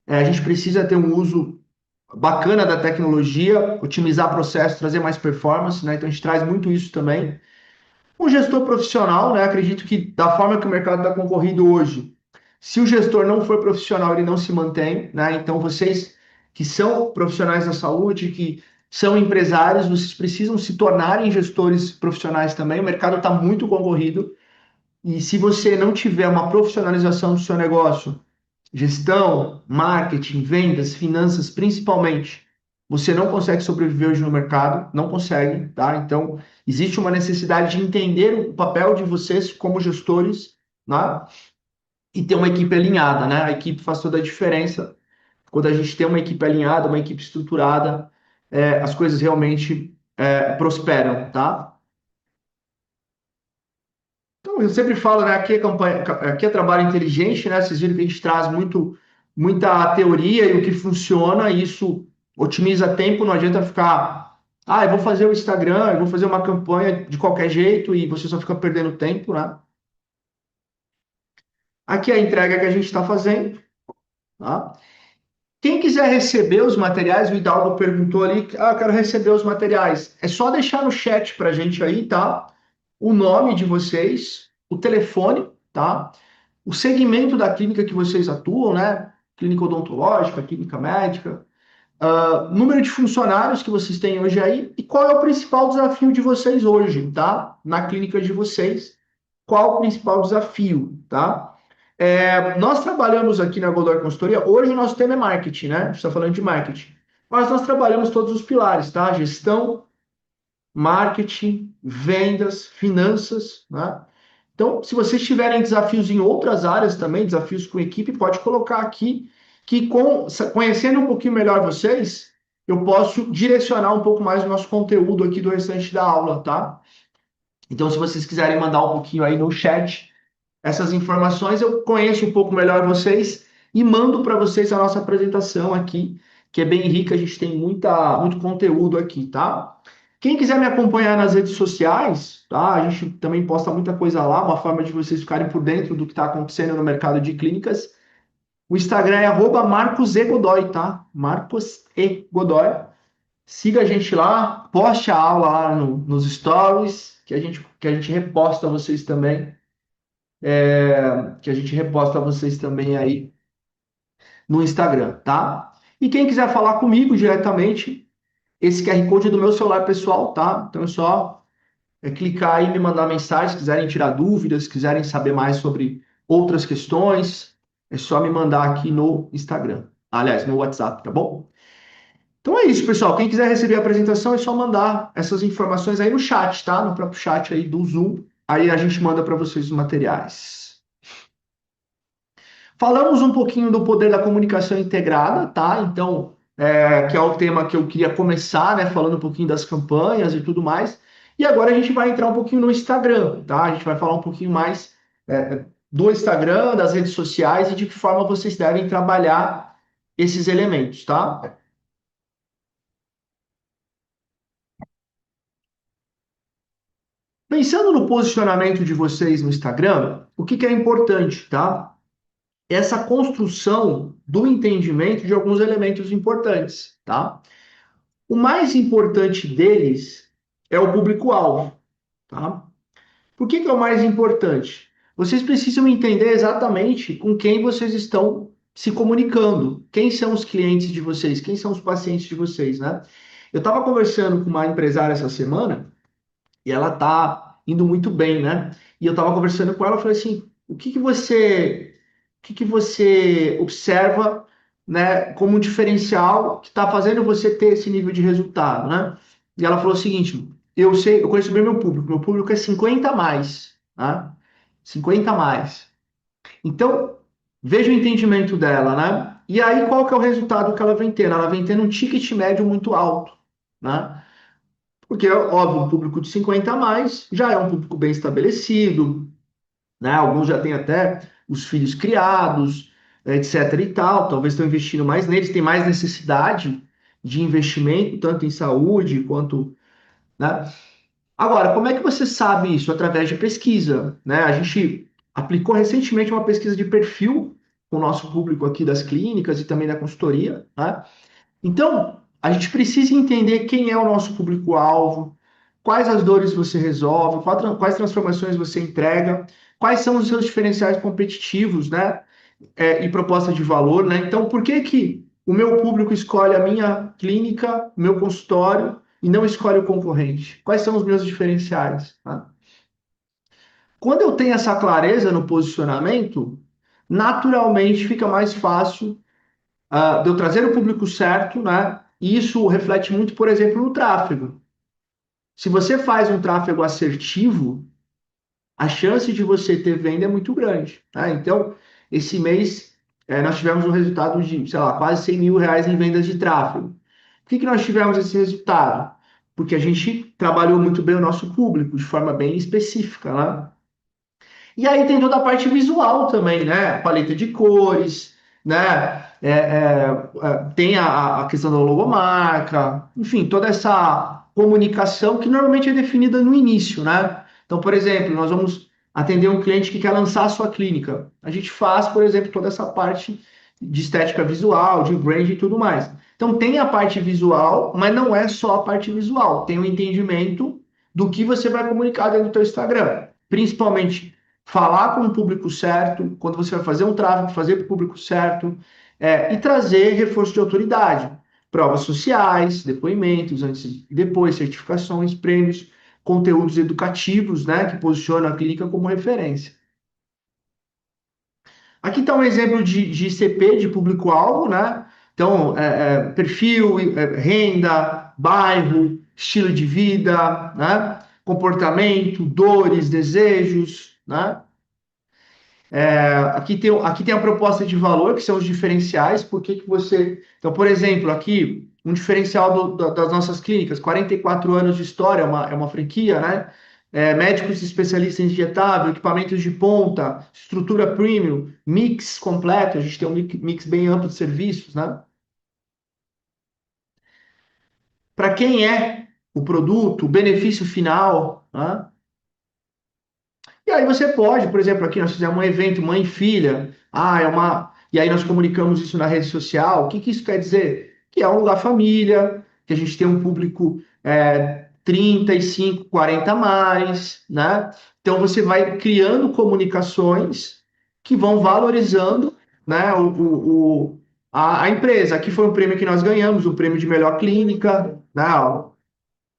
a gente precisa ter um uso bacana da tecnologia, otimizar processo, trazer mais performance, né? Então, a gente traz muito isso também. Um gestor profissional, né? Acredito que da forma que o mercado está concorrido hoje, Se o gestor não for profissional, ele não se mantém, né? Então, vocês que são profissionais da saúde, que são empresários, vocês precisam se tornarem gestores profissionais também. O mercado está muito concorrido e se você não tiver uma profissionalização do seu negócio, gestão, marketing, vendas, finanças, principalmente, você não consegue sobreviver hoje no mercado, não consegue, tá? Então, existe uma necessidade de entender o papel de vocês como gestores, né? E ter uma equipe alinhada, né? A equipe faz toda a diferença. Quando a gente tem uma equipe alinhada, uma equipe estruturada, as coisas realmente prosperam, tá? Então, eu sempre falo, né? Aqui é trabalho inteligente, né? Vocês viram que a gente traz muita teoria e o que funciona, e isso otimiza tempo, não adianta ficar, eu vou fazer o Instagram, eu vou fazer uma campanha de qualquer jeito e você só fica perdendo tempo, né? Aqui é a entrega que a gente está fazendo, tá? Quem quiser receber os materiais, o Hidalgo perguntou ali, eu quero receber os materiais. É só deixar no chat para a gente aí, tá? O nome de vocês, o telefone, tá? O segmento da clínica que vocês atuam, né? Clínica odontológica, clínica médica, número de funcionários que vocês têm hoje aí e qual é o principal desafio de vocês hoje, tá? Na clínica de vocês, qual o principal desafio, tá? Nós trabalhamos aqui na Godoy Consultoria, hoje o nosso tema é marketing, né? A gente está falando de marketing. Mas nós trabalhamos todos os pilares, tá? Gestão, marketing, vendas, finanças, né? Então, se vocês tiverem desafios em outras áreas também, desafios com equipe, pode colocar aqui, que conhecendo um pouquinho melhor vocês, eu posso direcionar um pouco mais o nosso conteúdo aqui do restante da aula, tá? Então, se vocês quiserem mandar um pouquinho aí no chat, essas informações, eu conheço um pouco melhor vocês e mando para vocês a nossa apresentação aqui, que é bem rica, a gente tem muito conteúdo aqui, tá? Quem quiser me acompanhar nas redes sociais, tá? A gente também posta muita coisa lá, uma forma de vocês ficarem por dentro do que está acontecendo no mercado de clínicas. O Instagram é @MarcosEGodoy, tá? Marcos E. Godoy. Siga a gente lá, poste a aula lá nos stories, que a gente reposta vocês também que a gente reposta vocês também aí no Instagram, tá? E quem quiser falar comigo diretamente, esse QR Code é do meu celular pessoal, tá? Então é só clicar aí e me mandar mensagem, se quiserem tirar dúvidas, se quiserem saber mais sobre outras questões, é só me mandar aqui no Instagram. Aliás, no WhatsApp, tá bom? Então é isso, pessoal. Quem quiser receber a apresentação é só mandar essas informações aí no chat, tá? No próprio chat aí do Zoom. Aí a gente manda para vocês os materiais. Falamos um pouquinho do poder da comunicação integrada, tá? Então, que é o tema que eu queria começar, né? Falando um pouquinho das campanhas e tudo mais. E agora a gente vai entrar um pouquinho no Instagram, tá? A gente vai falar um pouquinho mais do Instagram, das redes sociais e de que forma vocês devem trabalhar esses elementos, tá? Pensando no posicionamento de vocês no Instagram, o que é importante, tá? Essa construção do entendimento de alguns elementos importantes, tá? O mais importante deles é o público-alvo, tá? Por que é o mais importante? Vocês precisam entender exatamente com quem vocês estão se comunicando, quem são os clientes de vocês, quem são os pacientes de vocês, né? Eu estava conversando com uma empresária essa semana e ela tá indo muito bem, né? E eu estava conversando com ela, eu falei assim, o que que você observa, né, como um diferencial que está fazendo você ter esse nível de resultado, né? E ela falou o seguinte, eu conheço bem meu público é 50 a mais, né? 50 a mais. Então, veja o entendimento dela, né? E aí, qual que é o resultado que ela vem tendo? Ela vem tendo um ticket médio muito alto, né? Porque, óbvio, um público de 50 a mais já é um público bem estabelecido, né? Alguns já têm até os filhos criados, etc e tal, talvez estão investindo mais neles, tem mais necessidade de investimento, tanto em saúde quanto, né? Agora, como é que você sabe isso? Através de pesquisa, né? A gente aplicou recentemente uma pesquisa de perfil com o nosso público aqui das clínicas e também da consultoria, né? Então, a gente precisa entender quem é o nosso público-alvo, quais as dores você resolve, quais transformações você entrega, quais são os seus diferenciais competitivos, né? e proposta de valor, né? Então, por que que o meu público escolhe a minha clínica, meu consultório, e não escolhe o concorrente? Quais são os meus diferenciais? Tá? Quando eu tenho essa clareza no posicionamento, naturalmente fica mais fácil de eu trazer o público certo, né? E isso reflete muito, por exemplo, no tráfego. Se você faz um tráfego assertivo, a chance de você ter venda é muito grande, tá? Então, esse mês nós tivemos um resultado de, sei lá, quase 100 mil reais em vendas de tráfego. Por que que nós tivemos esse resultado? Porque a gente trabalhou muito bem o nosso público, de forma bem específica, né? E aí tem toda a parte visual também, né? Paleta de cores, né? Tem a questão da logomarca, enfim, toda essa comunicação que normalmente é definida no início, né? Então, por exemplo, nós vamos atender um cliente que quer lançar a sua clínica. A gente faz, por exemplo, toda essa parte de estética visual, de brand e tudo mais. Então, tem a parte visual, mas não é só a parte visual. Tem o entendimento do que você vai comunicar dentro do teu Instagram. Principalmente falar com o público certo, quando você vai fazer um tráfego, fazer para o público certo, e trazer reforço de autoridade, provas sociais, depoimentos, antes e depois, certificações, prêmios, conteúdos educativos, né, que posicionam a clínica como referência. Aqui está um exemplo de ICP, de público-alvo, né? Então, perfil, renda, bairro, estilo de vida, né? Comportamento, dores, desejos, né? Aqui tem a proposta de valor, que são os diferenciais. Por que que você. Então, por exemplo, aqui, um diferencial das nossas clínicas: 44 anos de história, é uma franquia, né? Médicos especialistas em injetável, equipamentos de ponta, estrutura premium, mix completo. A gente tem um mix bem amplo de serviços, né? Para quem é o produto, o benefício final, né? E aí você pode, por exemplo, aqui nós fizemos um evento mãe e filha, e aí nós comunicamos isso na rede social. O que que isso quer dizer? Que é um lugar família, que a gente tem um público 35, 40 a mais, né? Então você vai criando comunicações que vão valorizando, né, a empresa. Aqui foi um prêmio que nós ganhamos, o prêmio de melhor clínica, né?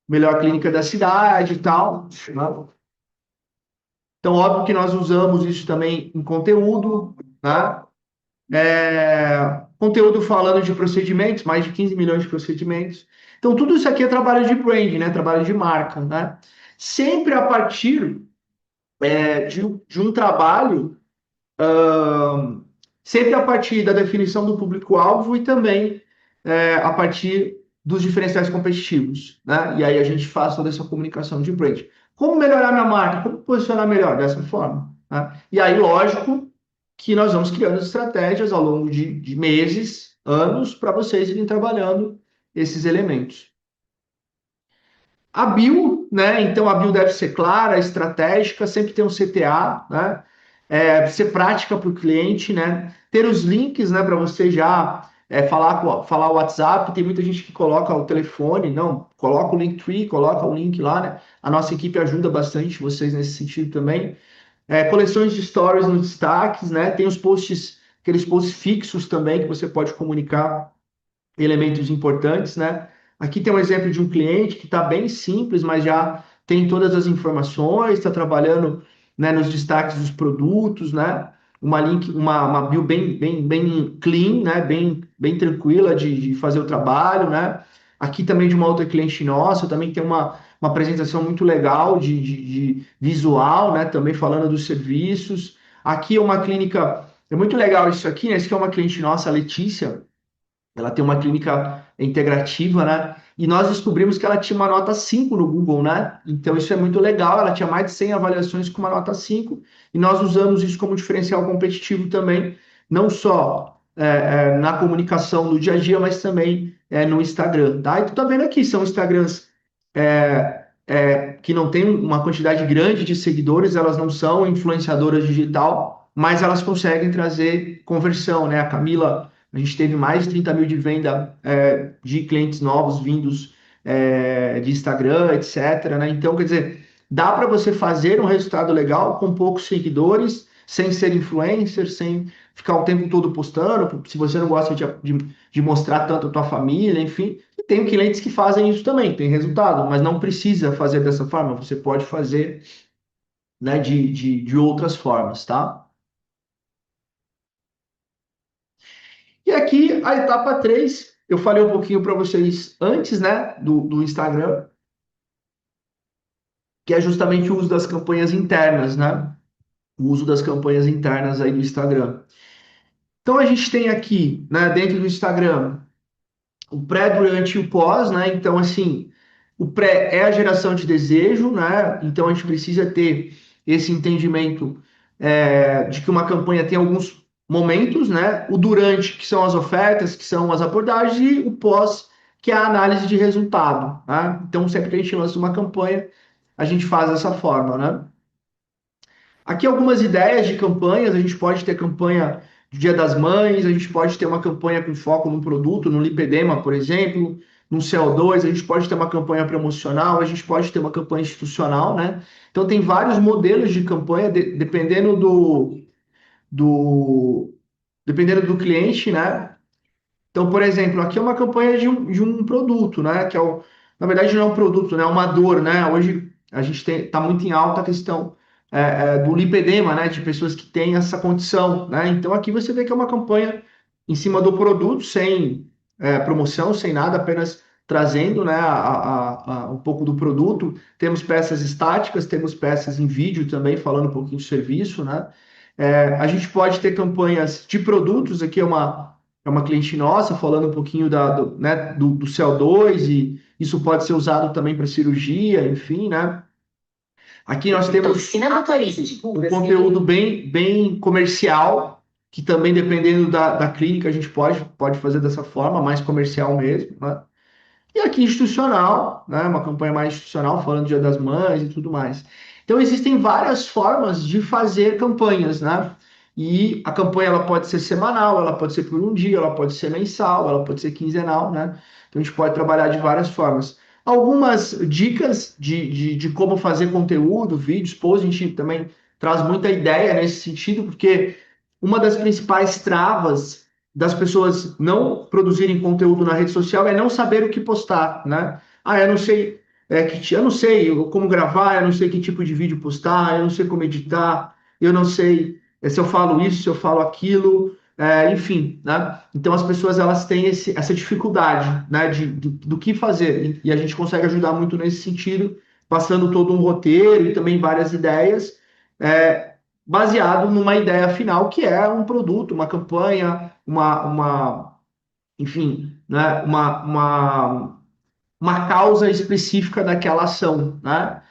Melhor clínica da cidade e tal, né? Então, óbvio que nós usamos isso também em conteúdo, né? Conteúdo falando de procedimentos, mais de 15 milhões de procedimentos. Então, tudo isso aqui é trabalho de brand, né? Trabalho de marca, né? Sempre a partir de um trabalho, sempre a partir da definição do público-alvo e também a partir dos diferenciais competitivos, né? E aí a gente faz toda essa comunicação de brand. Como melhorar minha marca? Como posicionar melhor? Dessa forma, né? E aí, lógico que nós vamos criando estratégias ao longo de meses, anos, para vocês irem trabalhando esses elementos. A bio, né? Então a bio deve ser clara, estratégica, sempre ter um CTA, né? Ser prática para o cliente, né? Ter os links, né? Para você já falar o WhatsApp. Tem muita gente que coloca o telefone, não, coloca o Linktree, coloca o link lá, né? A nossa equipe ajuda bastante vocês nesse sentido também. Coleções de stories nos destaques, né? Tem os posts, aqueles posts fixos também que você pode comunicar elementos importantes, né? Aqui tem um exemplo de um cliente que está bem simples, mas já tem todas as informações, está trabalhando, né, nos destaques dos produtos, né? Uma bio bem clean, né? Bem tranquila de fazer o trabalho, né? Aqui também de uma outra cliente nossa, também tem uma apresentação muito legal de visual, né? Também falando dos serviços. Aqui é uma clínica, é muito legal isso aqui, né? Esse aqui é uma cliente nossa, a Letícia. Ela tem uma clínica integrativa, né? E nós descobrimos que ela tinha uma nota 5 no Google, né? Então isso é muito legal. Ela tinha mais de 100 avaliações com uma nota 5 e nós usamos isso como diferencial competitivo também, não só na comunicação do dia a dia, mas também no Instagram, tá? E tu tá vendo aqui, são Instagrams que não tem uma quantidade grande de seguidores, elas não são influenciadoras digital, mas elas conseguem trazer conversão, né? A Camila, a gente teve mais de 30 mil de venda de clientes novos vindos de Instagram, etc, né? Então, quer dizer, dá para você fazer um resultado legal com poucos seguidores, sem ser influencer, sem ficar o tempo todo postando, se você não gosta de mostrar tanto a tua família, enfim. E tem clientes que fazem isso também, tem resultado, mas não precisa fazer dessa forma, você pode fazer, né, de outras formas, tá? E aqui a etapa 3 eu falei um pouquinho para vocês antes, né, do Instagram, que é justamente o uso das campanhas internas, né? O uso das campanhas internas aí do Instagram. Então a gente tem aqui, né, dentro do Instagram, o pré, durante e o pós, né? Então, assim, o pré é a geração de desejo, né? Então a gente precisa ter esse entendimento de que uma campanha tem alguns momentos, né? O durante, que são as ofertas, que são as abordagens, e o pós, que é a análise de resultado, né? Então, sempre que a gente lança uma campanha, a gente faz dessa forma, né? Aqui algumas ideias de campanhas, a gente pode ter campanha do Dia das Mães, a gente pode ter uma campanha com foco num produto, no lipedema, por exemplo, no CO2, a gente pode ter uma campanha promocional, a gente pode ter uma campanha institucional, né? Então tem vários modelos de campanha, dependendo do, dependendo do cliente, né? Então, por exemplo, aqui é uma campanha de um produto, né? Que é na verdade não é um produto, né? É uma dor, né? Hoje a gente está muito em alta a questão do lipedema, né? De pessoas que têm essa condição, né? Então aqui você vê que é uma campanha em cima do produto, sem promoção, sem nada, apenas trazendo, né? Um pouco do produto. Temos peças estáticas, temos peças em vídeo também, falando um pouquinho do serviço, né? A gente pode ter campanhas de produtos, aqui é uma cliente nossa, falando um pouquinho né, do CO2, e isso pode ser usado também para cirurgia, enfim, né? Aqui nós temos um conteúdo bem comercial, que também, dependendo da clínica, a gente pode fazer dessa forma, mais comercial mesmo, né? E aqui institucional, né? Uma campanha mais institucional, falando do Dia das Mães e tudo mais. Então existem várias formas de fazer campanhas, né? E a campanha ela pode ser semanal, ela pode ser por um dia, ela pode ser mensal, ela pode ser quinzenal, né? Então a gente pode trabalhar de várias formas. Algumas dicas de como fazer conteúdo, vídeos, posts, a gente também traz muita ideia nesse sentido, porque uma das principais travas das pessoas não produzirem conteúdo na rede social é não saber o que postar, né? Ah, eu não sei, eu não sei como gravar, eu não sei que tipo de vídeo postar, eu não sei como editar, eu não sei se eu falo isso, se eu falo aquilo, enfim, né? Então as pessoas elas têm essa dificuldade, né, do que fazer, e a gente consegue ajudar muito nesse sentido, passando todo um roteiro e também várias ideias. É, Baseado numa ideia final que é um produto, uma campanha, enfim, né, uma causa específica daquela ação, né?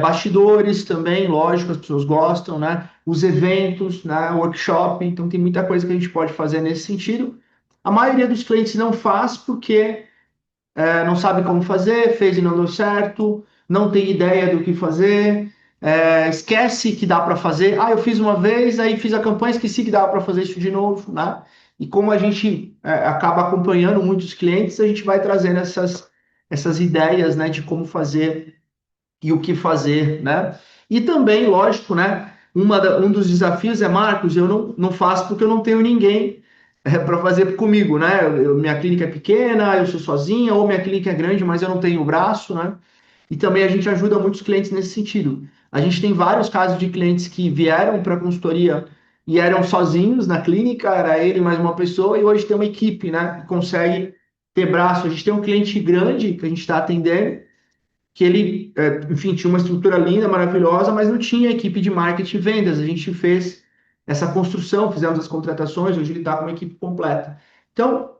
Bastidores também, lógico, as pessoas gostam, né? Os eventos, né? Workshop, então tem muita coisa que a gente pode fazer nesse sentido. A maioria dos clientes não faz porque não sabe como fazer, fez e não deu certo, não tem ideia do que fazer, esquece que dá para fazer. Ah, eu fiz uma vez, aí fiz a campanha, esqueci que dava para fazer isso de novo, né? E como a gente acaba acompanhando muitos clientes, a gente vai trazendo essas ideias, né, de como fazer e o que fazer, né? E também, lógico, né? Um dos desafios é, Marcos, eu não faço porque eu não tenho ninguém para fazer comigo, né? Minha clínica é pequena, eu sou sozinha, ou minha clínica é grande, mas eu não tenho o braço, né? E também a gente ajuda muitos clientes nesse sentido. A gente tem vários casos de clientes que vieram para a consultoria e eram sozinhos na clínica, era ele mais uma pessoa, e hoje tem uma equipe, né? Que consegue ter braço. A gente tem um cliente grande que a gente está atendendo, que ele, enfim, tinha uma estrutura linda, maravilhosa, mas não tinha equipe de marketing e vendas. A gente fez essa construção, fizemos as contratações, hoje ele está com uma equipe completa. Então,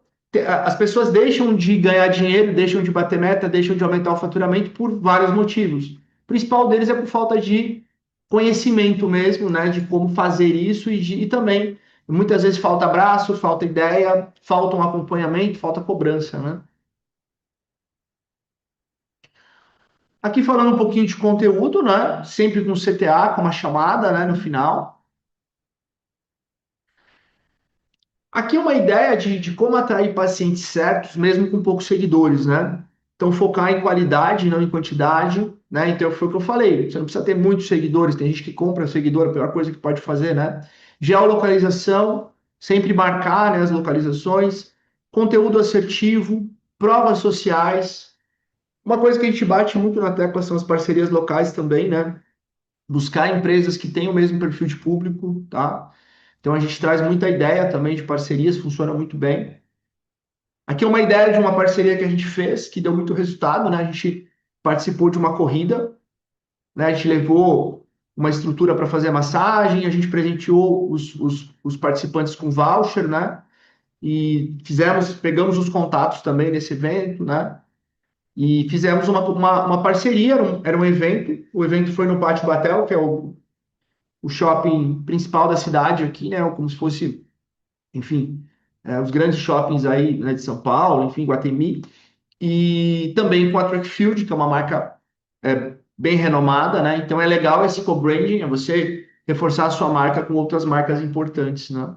as pessoas deixam de ganhar dinheiro, deixam de bater meta, deixam de aumentar o faturamento por vários motivos. O principal deles é por falta de conhecimento mesmo, né, de como fazer isso e também muitas vezes falta abraço, falta ideia, falta um acompanhamento, falta cobrança, né? Aqui falando um pouquinho de conteúdo, né? Sempre com CTA, com uma chamada, né, no final. Aqui é uma ideia de como atrair pacientes certos, mesmo com poucos seguidores, né? Então, focar em qualidade, não em quantidade, né? Então, foi o que eu falei. Você não precisa ter muitos seguidores. Tem gente que compra seguidor, a pior coisa que pode fazer, né? Geolocalização, sempre marcar, né, as localizações, conteúdo assertivo, provas sociais. Uma coisa que a gente bate muito na tecla são as parcerias locais também, né? Buscar empresas que têm o mesmo perfil de público, tá? Então, a gente traz muita ideia também de parcerias, funciona muito bem. Aqui é uma ideia de uma parceria que a gente fez, que deu muito resultado, né? A gente participou de uma corrida, né? A gente levou uma estrutura para fazer a massagem, a gente presenteou os participantes com voucher, né? E pegamos os contatos também nesse evento, né? E fizemos uma parceria, era um evento, o evento foi no Pátio Batel, que é o shopping principal da cidade aqui, né? Como se fosse, enfim, os grandes shoppings aí, né, de São Paulo, enfim, Guatemi. E também com a Trackfield, que é uma marca bem renomada, né? Então é legal esse co-branding, é você reforçar a sua marca com outras marcas importantes, né?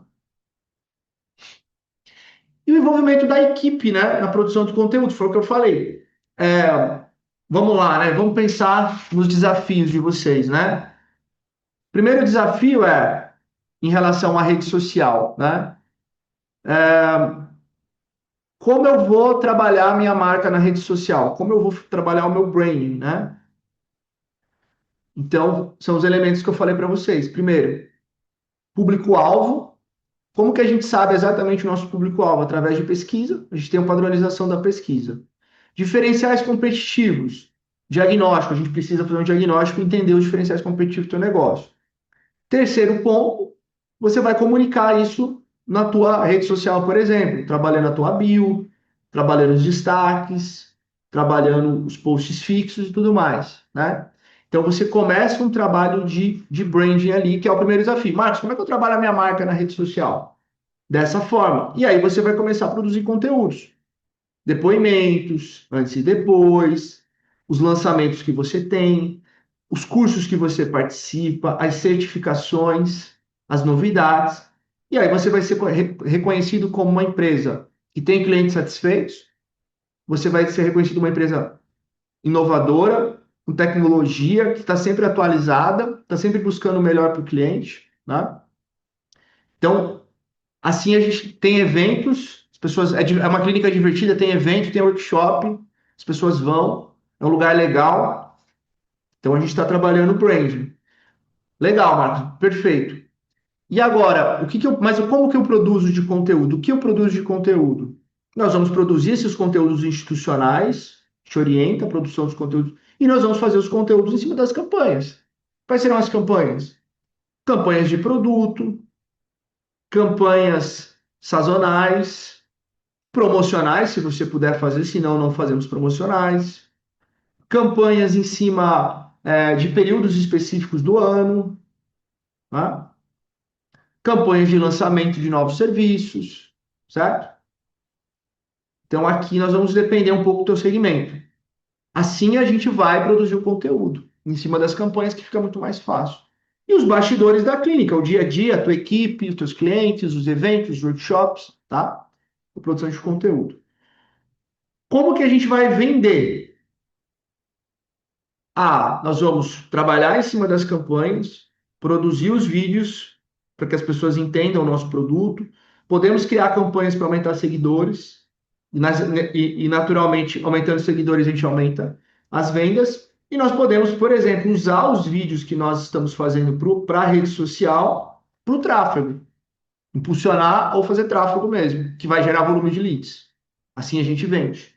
E o envolvimento da equipe, né, na produção de conteúdo, foi o que eu falei. É, vamos lá, né? Vamos pensar nos desafios de vocês, né? Primeiro desafio é em relação à rede social, né? Como eu vou trabalhar a minha marca na rede social? Como eu vou trabalhar o meu branding, né? Então, são os elementos que eu falei para vocês. Primeiro, público-alvo. Como que a gente sabe exatamente o nosso público-alvo? Através de pesquisa. A gente tem uma padronização da pesquisa. Diferenciais competitivos. Diagnóstico. A gente precisa fazer um diagnóstico e entender os diferenciais competitivos do teu negócio. Terceiro ponto, você vai comunicar isso na tua rede social, por exemplo, trabalhando a tua bio, trabalhando os destaques, trabalhando os posts fixos e tudo mais, né? Então você começa um trabalho de branding ali, que é o primeiro desafio. Marcos, como é que eu trabalho a minha marca na rede social? Dessa forma. E aí você vai começar a produzir conteúdos, depoimentos, antes e depois, os lançamentos que você tem, os cursos que você participa, as certificações, as novidades. E aí você vai ser reconhecido como uma empresa que tem clientes satisfeitos, você vai ser reconhecido uma empresa inovadora, com tecnologia, que está sempre atualizada, está sempre buscando o melhor para o cliente, né? Então, assim a gente tem eventos, as pessoas é uma clínica divertida, tem evento, tem workshop, as pessoas vão, é um lugar legal. Então a gente está trabalhando o branding. Legal, Marcos, perfeito. E agora, mas como que eu produzo de conteúdo? O que eu produzo de conteúdo? Nós vamos produzir esses conteúdos institucionais, te orienta a produção dos conteúdos, e nós vamos fazer os conteúdos em cima das campanhas. Quais serão as campanhas? Campanhas de produto, campanhas sazonais, promocionais, se você puder fazer, senão não fazemos promocionais, campanhas em cima de períodos específicos do ano, tá? Campanhas de lançamento de novos serviços, certo? Então aqui nós vamos depender um pouco do teu segmento. Assim a gente vai produzir o conteúdo em cima das campanhas que fica muito mais fácil. E os bastidores da clínica, o dia a dia, a tua equipe, os teus clientes, os eventos, os workshops, tá? A produção de conteúdo. Como que a gente vai vender? Nós vamos trabalhar em cima das campanhas, produzir os vídeos para que as pessoas entendam o nosso produto. Podemos criar campanhas para aumentar seguidores. Naturalmente, aumentando seguidores, a gente aumenta as vendas. E nós podemos, por exemplo, usar os vídeos que nós estamos fazendo para a rede social para o tráfego. Impulsionar ou fazer tráfego mesmo, que vai gerar volume de leads. Assim a gente vende.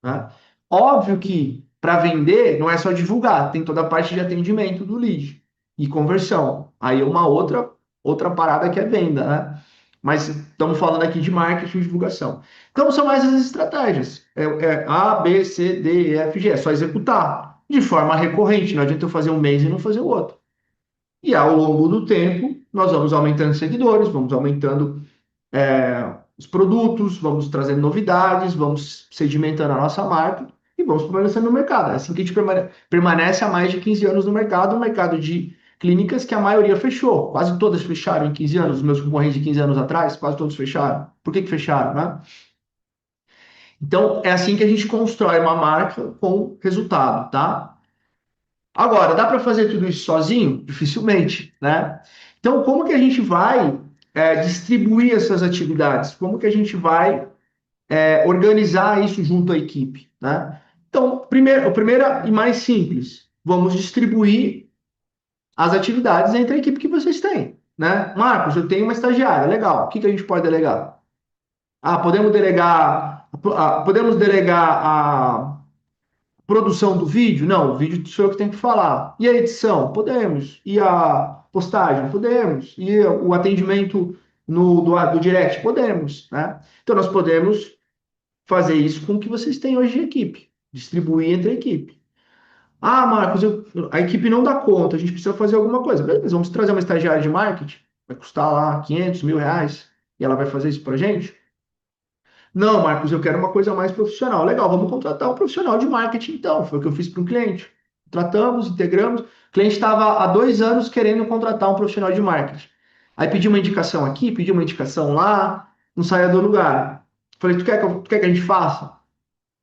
Né? Óbvio que para vender não é só divulgar, tem toda a parte de atendimento do lead e conversão. Aí é uma outra parada que é venda, né? Mas estamos falando aqui de marketing e divulgação. Então são essas as estratégias. É A, B, C, D, E, F, G. É só executar de forma recorrente. Não adianta eu fazer um mês e não fazer o outro. E ao longo do tempo, nós vamos aumentando seguidores, vamos aumentando os produtos, vamos trazendo novidades, vamos sedimentando a nossa marca e vamos permanecendo no mercado. É assim que a gente permanece há mais de 15 anos no mercado, um mercado de clínicas que a maioria fechou. Quase todas fecharam em 15 anos. Os meus concorrentes de 15 anos atrás, quase todos fecharam. Por que fecharam, né? Então, é assim que a gente constrói uma marca com resultado, tá? Agora, dá para fazer tudo isso sozinho? Dificilmente, né? Então, como que a gente vai distribuir essas atividades? Como que a gente vai organizar isso junto à equipe, né? Então, o primeiro e mais simples, vamos distribuir as atividades entre a equipe que vocês têm, né? Marcos, eu tenho uma estagiária, legal. O que que a gente pode delegar? Ah, podemos delegar a produção do vídeo? Não, o vídeo sou eu que tenho que falar. E a edição? Podemos. E a postagem? Podemos. E o atendimento do direct? Podemos, né? Então, nós podemos fazer isso com o que vocês têm hoje de equipe, distribuir entre a equipe. Ah, Marcos, a equipe não dá conta, a gente precisa fazer alguma coisa. Beleza, vamos trazer uma estagiária de marketing, vai custar lá 500 mil reais, e ela vai fazer isso para a gente? Não, Marcos, eu quero uma coisa mais profissional. Legal, vamos contratar um profissional de marketing então. Foi o que eu fiz para um cliente. Tratamos, integramos. O cliente estava há 2 anos querendo contratar um profissional de marketing. Aí pedi uma indicação aqui, pedi uma indicação lá, não saía do lugar. Falei, tu quer que a gente faça?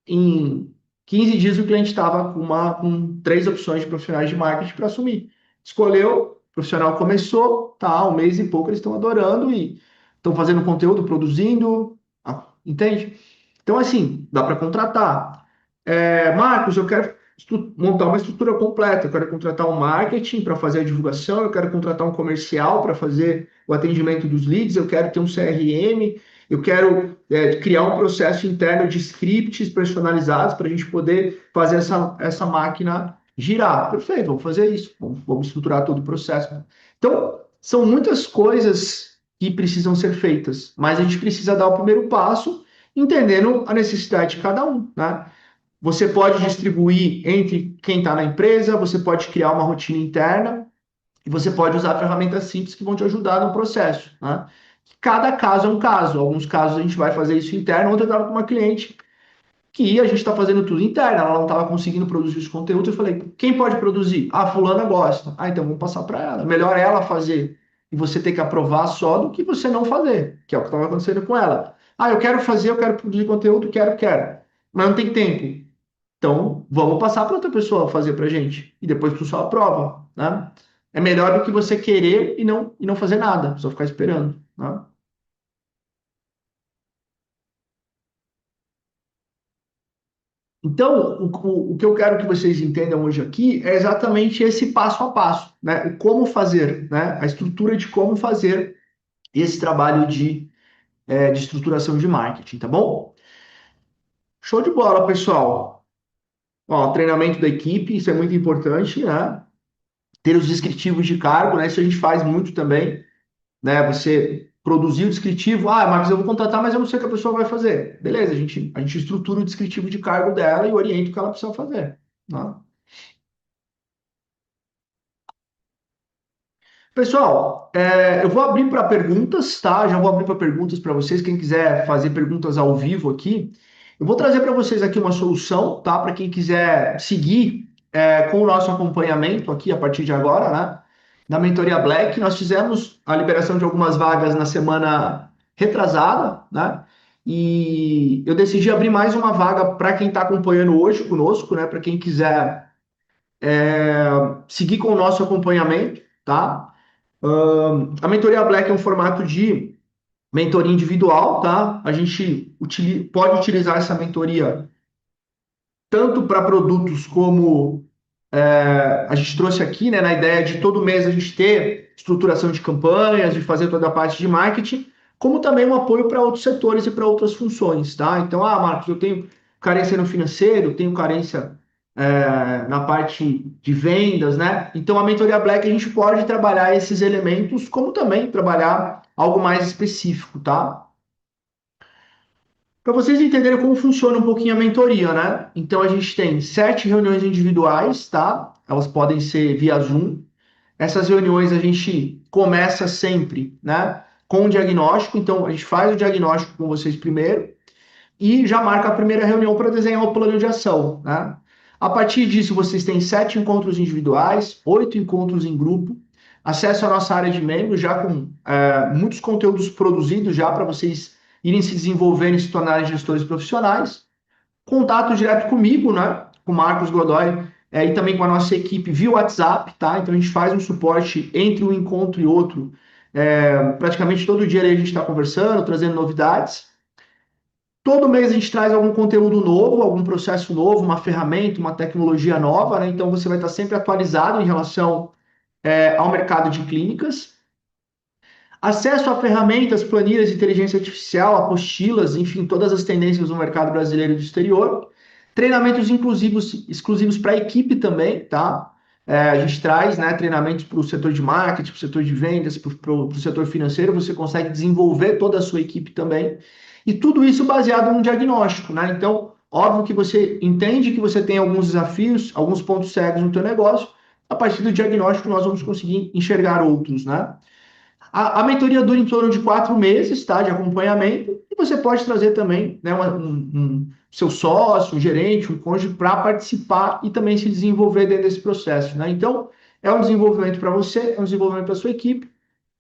Em 15 dias o cliente estava com 3 opções de profissionais de marketing para assumir. Escolheu, o profissional começou, tá, 1 mês e pouco eles estão adorando e estão fazendo conteúdo, produzindo, entende? Então, assim, dá para contratar. Marcos, eu quero montar uma estrutura completa. Eu quero contratar um marketing para fazer a divulgação, eu quero contratar um comercial para fazer o atendimento dos leads, eu quero ter um CRM, eu quero criar um processo interno de scripts personalizados para a gente poder fazer essa máquina girar. Perfeito, vamos fazer isso. Vamos estruturar todo o processo. Então, são muitas coisas que precisam ser feitas, mas a gente precisa dar o primeiro passo entendendo a necessidade de cada um, né? Você pode distribuir entre quem está na empresa, você pode criar uma rotina interna e você pode usar ferramentas simples que vão te ajudar no processo, né? Cada caso é um caso. Alguns casos a gente vai fazer isso interno. Ontem eu estava com uma cliente que a gente está fazendo tudo interno, ela não estava conseguindo produzir os conteúdos. Eu falei, quem pode produzir? Ah, fulana gosta. Ah, então vamos passar para ela. Melhor ela fazer e você ter que aprovar só do que você não fazer, que é o que estava acontecendo com ela. Ah, eu quero fazer, eu quero produzir conteúdo, quero. Mas não tem tempo. Então, vamos passar para outra pessoa fazer para a gente. E depois tu só aprova, né? É melhor do que você querer e não fazer nada, só ficar esperando, né? Então, o que eu quero que vocês entendam hoje aqui é exatamente esse passo a passo, né? O como fazer, né? A estrutura de como fazer esse trabalho de estruturação de marketing, tá bom? Show de bola, pessoal. Ó, treinamento da equipe, isso é muito importante, né? Ter os descritivos de cargo, né? Isso a gente faz muito também, né? Você produzir o descritivo, ah, Marcos, eu vou contratar, mas eu não sei o que a pessoa vai fazer. Beleza, a gente estrutura o descritivo de cargo dela e orienta o que ela precisa fazer, né? Pessoal, eu vou abrir para perguntas, tá? Já vou abrir para perguntas para vocês. Quem quiser fazer perguntas ao vivo aqui, eu vou trazer para vocês aqui uma solução, tá? Para quem quiser seguir com o nosso acompanhamento aqui a partir de agora, né? Da Mentoria Black, nós fizemos a liberação de algumas vagas na semana retrasada, né? E eu decidi abrir mais uma vaga para quem está acompanhando hoje conosco, né? Para quem quiser seguir com o nosso acompanhamento, tá? A mentoria Black é um formato de mentoria individual, tá? A gente pode utilizar essa mentoria tanto para produtos como a gente trouxe aqui, né, na ideia de todo mês a gente ter estruturação de campanhas, de fazer toda a parte de marketing, como também um apoio para outros setores e para outras funções, tá? Então, Marcos, eu tenho carência no financeiro, tenho carência na parte de vendas, né? Então, a mentoria Black a gente pode trabalhar esses elementos, como também trabalhar algo mais específico, tá? Para vocês entenderem como funciona um pouquinho a mentoria, né? Então, a gente tem 7 reuniões individuais, tá? Elas podem ser via Zoom. Essas reuniões a gente começa sempre, né, com o diagnóstico. Então, a gente faz o diagnóstico com vocês primeiro e já marca a primeira reunião para desenhar o plano de ação, né? A partir disso, vocês têm 7 encontros individuais, 8 encontros em grupo, acesso à nossa área de membros, já com muitos conteúdos produzidos já para vocês irem se desenvolvendo e se tornarem gestores profissionais. contato direto comigo, né? Com o Marcos Godoy, e também com a nossa equipe via WhatsApp, tá? Então a gente faz um suporte entre um encontro e outro. Praticamente todo dia ali a gente está conversando, trazendo novidades. Todo mês a gente traz algum conteúdo novo, algum processo novo, uma ferramenta, uma tecnologia nova, né? Então você vai estar sempre atualizado em relação ao mercado de clínicas. Acesso a ferramentas, planilhas de inteligência artificial, apostilas, enfim, todas as tendências do mercado brasileiro e do exterior. Treinamentos exclusivos para a equipe também, tá? A gente traz, né, treinamentos para o setor de marketing, para o setor de vendas, para o setor financeiro. Você consegue desenvolver toda a sua equipe também. E tudo isso baseado num diagnóstico, né? Então, óbvio que você entende que você tem alguns desafios, alguns pontos cegos no teu negócio. A partir do diagnóstico, nós vamos conseguir enxergar outros, né? A mentoria dura em torno de 4 meses, tá, de acompanhamento, e você pode trazer também, né, seu sócio, um gerente, um cônjuge para participar e também se desenvolver dentro desse processo, né? Então, é um desenvolvimento para você, é um desenvolvimento para sua equipe,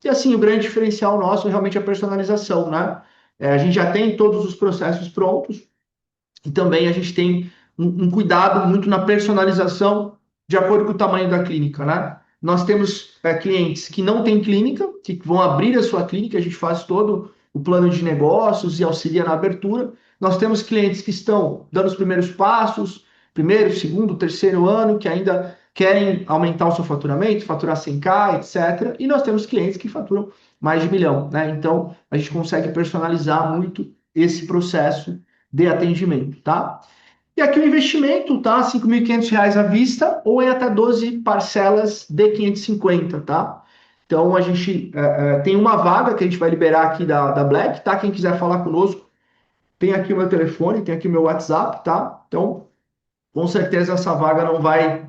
e assim, o grande diferencial nosso é realmente a personalização, né? A gente já tem todos os processos prontos, e também a gente tem um cuidado muito na personalização de acordo com o tamanho da clínica, né? Nós temos clientes que não têm clínica, que vão abrir a sua clínica, a gente faz todo o plano de negócios e auxilia na abertura. Nós temos clientes que estão dando os primeiros passos, primeiro, segundo, terceiro ano, que ainda querem aumentar o seu faturamento, faturar 100K, etc. E nós temos clientes que faturam mais de 1 milhão, né? Então, a gente consegue personalizar muito esse processo de atendimento, tá? E aqui o investimento, tá? R$ 5.500 à vista ou em até 12 parcelas de 550, tá? Então a gente tem uma vaga que a gente vai liberar aqui da Black, tá? Quem quiser falar conosco, tem aqui o meu telefone, tem aqui o meu WhatsApp, tá? Então, com certeza essa vaga não vai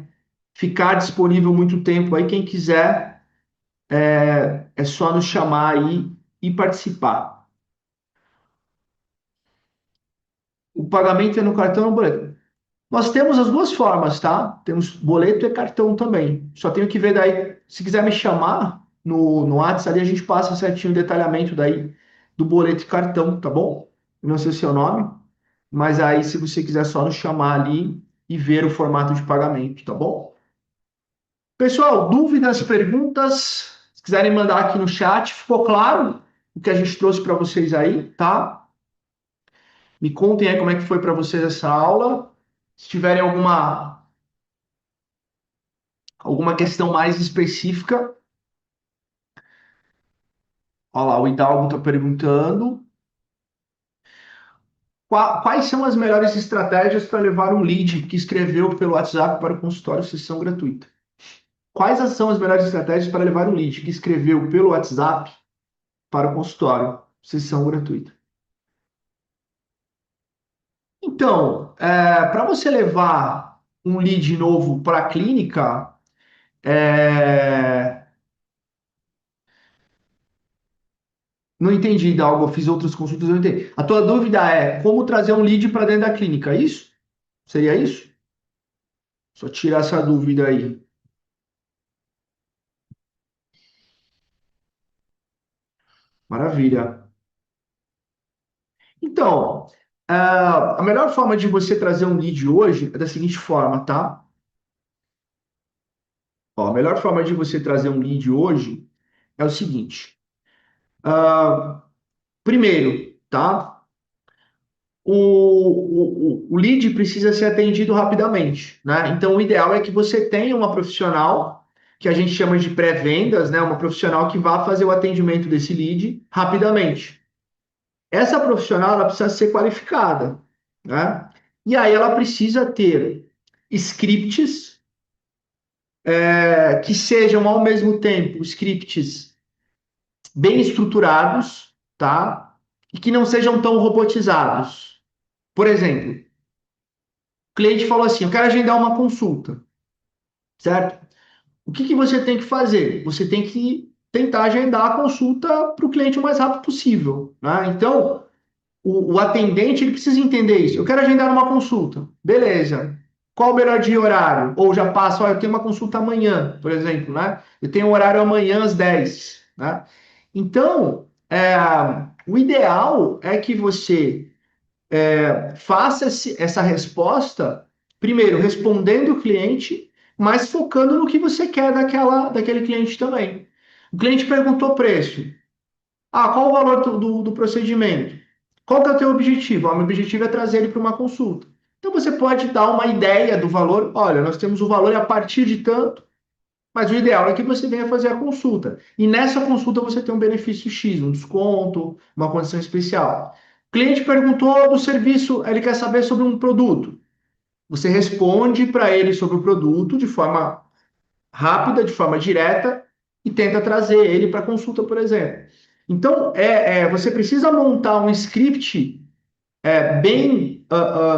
ficar disponível muito tempo aí. Quem quiser, é só nos chamar aí e participar. O pagamento é no cartão ou no boleto? Nós temos as duas formas, tá? Temos boleto e cartão também. Só tenho que ver daí. Se quiser me chamar no WhatsApp, ali a gente passa certinho o detalhamento daí do boleto e cartão, tá bom? Eu não sei o seu nome, mas aí se você quiser só nos chamar ali e ver o formato de pagamento, tá bom? Pessoal, dúvidas, perguntas? Se quiserem mandar aqui no chat, ficou claro o que a gente trouxe para vocês aí, tá? Me contem aí como é que foi para vocês essa aula. Se tiverem alguma questão mais específica. Olha lá, o Hidalgo está perguntando. Quais são as melhores estratégias para levar um lead que escreveu pelo WhatsApp para o consultório sessão gratuita? Quais são as melhores estratégias para levar um lead que escreveu pelo WhatsApp para o consultório sessão gratuita? Então, para você levar um lead novo para a clínica, é, não entendi, Hidalgo, eu fiz outras consultas, eu não entendi. A tua dúvida é como trazer um lead para dentro da clínica, é isso? Seria isso? Só tirar essa dúvida aí. Maravilha. Então, a melhor forma de você trazer um lead hoje é da seguinte forma, tá? Ó, a melhor forma de você trazer um lead hoje é o seguinte. Primeiro, tá? O lead precisa ser atendido rapidamente, né? Então, o ideal é que você tenha uma profissional que a gente chama de pré-vendas, né? Uma profissional que vá fazer o atendimento desse lead rapidamente. Essa profissional ela precisa ser qualificada, né? E aí ela precisa ter scripts que sejam ao mesmo tempo scripts bem estruturados, tá? E que não sejam tão robotizados. Por exemplo, o cliente falou assim: eu quero agendar uma consulta, certo? O que que você tem que fazer? Você tem que tentar agendar a consulta para o cliente o mais rápido possível, né? Então, o atendente ele precisa entender isso. Eu quero agendar uma consulta. Beleza. Qual o melhor dia e horário? Ou já passa, olha, eu tenho uma consulta amanhã, por exemplo, né? Eu tenho um horário amanhã às 10, né? Então, o ideal é que você faça essa resposta, primeiro, respondendo o cliente, mas focando no que você quer daquele cliente também. O cliente perguntou preço. Ah, qual o valor do procedimento? Qual que é o teu objetivo? Ah, meu objetivo é trazer ele para uma consulta. Então você pode dar uma ideia do valor. Olha, nós temos o valor a partir de tanto, mas o ideal é que você venha fazer a consulta. E nessa consulta você tem um benefício X, um desconto, uma condição especial. O cliente perguntou do serviço, ele quer saber sobre um produto. Você responde para ele sobre o produto de forma rápida, de forma direta, e tenta trazer ele para consulta, por exemplo. Então, você precisa montar um script bem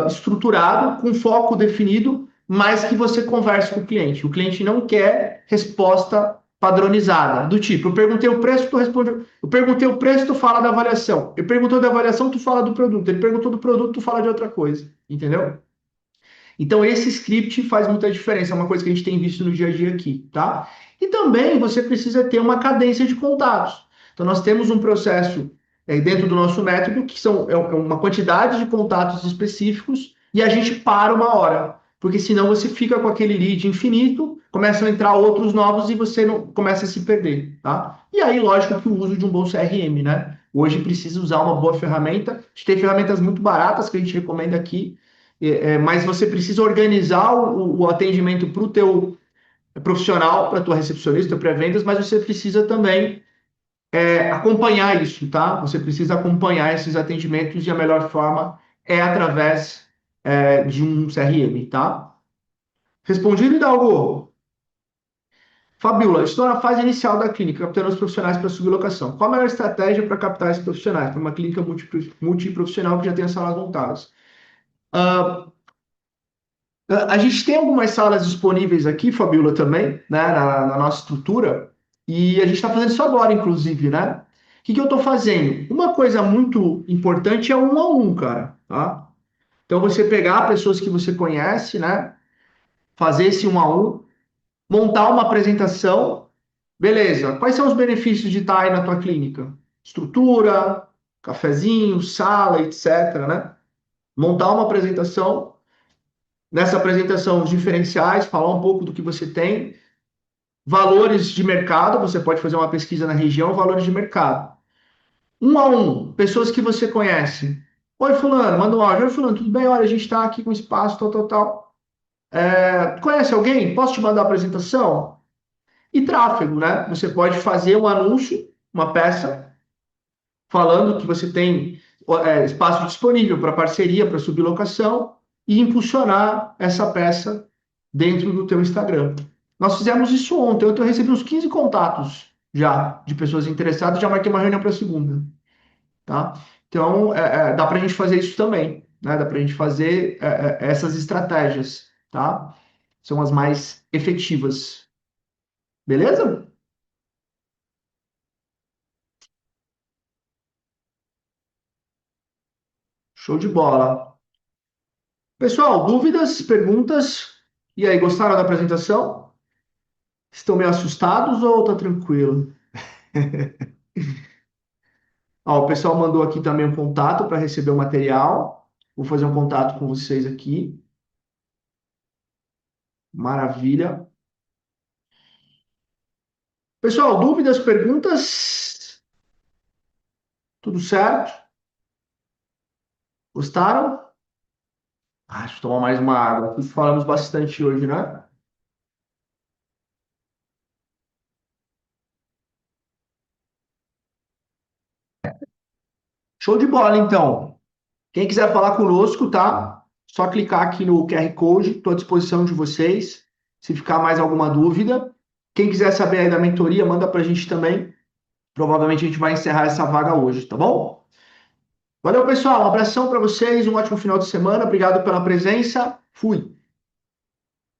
estruturado, com foco definido, mas que você converse com o cliente. O cliente não quer resposta padronizada, do tipo, eu perguntei o preço, tu responde, eu perguntei o preço, tu fala da avaliação, eu perguntou da avaliação, tu fala do produto, ele perguntou do produto, tu fala de outra coisa, entendeu? Então, esse script faz muita diferença, é uma coisa que a gente tem visto no dia a dia aqui, tá? E também você precisa ter uma cadência de contatos. Então, nós temos um processo dentro do nosso método que é uma quantidade de contatos específicos e a gente para uma hora, porque senão você fica com aquele lead infinito, começam a entrar outros novos e você não começa a se perder, tá? E aí, lógico que o uso de um bom CRM, né? Hoje precisa usar uma boa ferramenta. A gente tem ferramentas muito baratas que a gente recomenda aqui, mas você precisa organizar o atendimento para o teu profissional, para a tua recepcionista, teu pré-vendas, mas você precisa também acompanhar isso, tá? Você precisa acompanhar esses atendimentos e a melhor forma é através de um CRM, tá? Respondido, Hidalgo? Fabiola, estou na fase inicial da clínica, captando os profissionais para sublocação. Qual a melhor estratégia para captar esses profissionais? Para uma clínica multiprofissional que já tem as salas montadas. Uh, A gente tem algumas salas disponíveis aqui, Fabiola, também, né, na nossa estrutura, e a gente está fazendo isso agora, inclusive, né? O que eu estou fazendo? Uma coisa muito importante é um a um, cara, tá? Então, você pegar pessoas que você conhece, né? Fazer esse um a um, montar uma apresentação, beleza. Quais são os benefícios de estar aí na tua clínica? Estrutura, cafezinho, sala, etc, né? Montar uma apresentação. Nessa apresentação, os diferenciais, falar um pouco do que você tem, valores de mercado, você pode fazer uma pesquisa na região, valores de mercado. Um a um, pessoas que você conhece. Oi, fulano, manda um áudio. Oi, fulano, tudo bem? Olha, a gente está aqui com espaço, tal, tal, tal. Conhece alguém? Posso te mandar a apresentação? E tráfego, né? Você pode fazer um anúncio, uma peça, falando que você tem espaço disponível para parceria, para sublocação e impulsionar essa peça dentro do teu Instagram. Nós fizemos isso ontem. Eu recebi uns 15 contatos já de pessoas interessadas, já marquei uma reunião para segunda, tá? Então, dá para a gente fazer isso também, né? Dá para a gente fazer essas estratégias, tá? São as mais efetivas. Beleza? Show de bola. Pessoal, dúvidas, perguntas? E aí, gostaram da apresentação? Estão meio assustados ou tá tranquilo? Ó, o pessoal mandou aqui também um contato para receber o material. Vou fazer um contato com vocês aqui. Maravilha. Pessoal, dúvidas, perguntas? Tudo certo? Gostaram? Ah, deixa eu tomar mais uma água. Falamos bastante hoje, né? Show de bola, então. Quem quiser falar conosco, tá? Só clicar aqui no QR Code, estou à disposição de vocês. Se ficar mais alguma dúvida. Quem quiser saber aí da mentoria, manda para a gente também. Provavelmente a gente vai encerrar essa vaga hoje, tá bom? Valeu, pessoal. Um abração para vocês, um ótimo final de semana. Obrigado pela presença. Fui.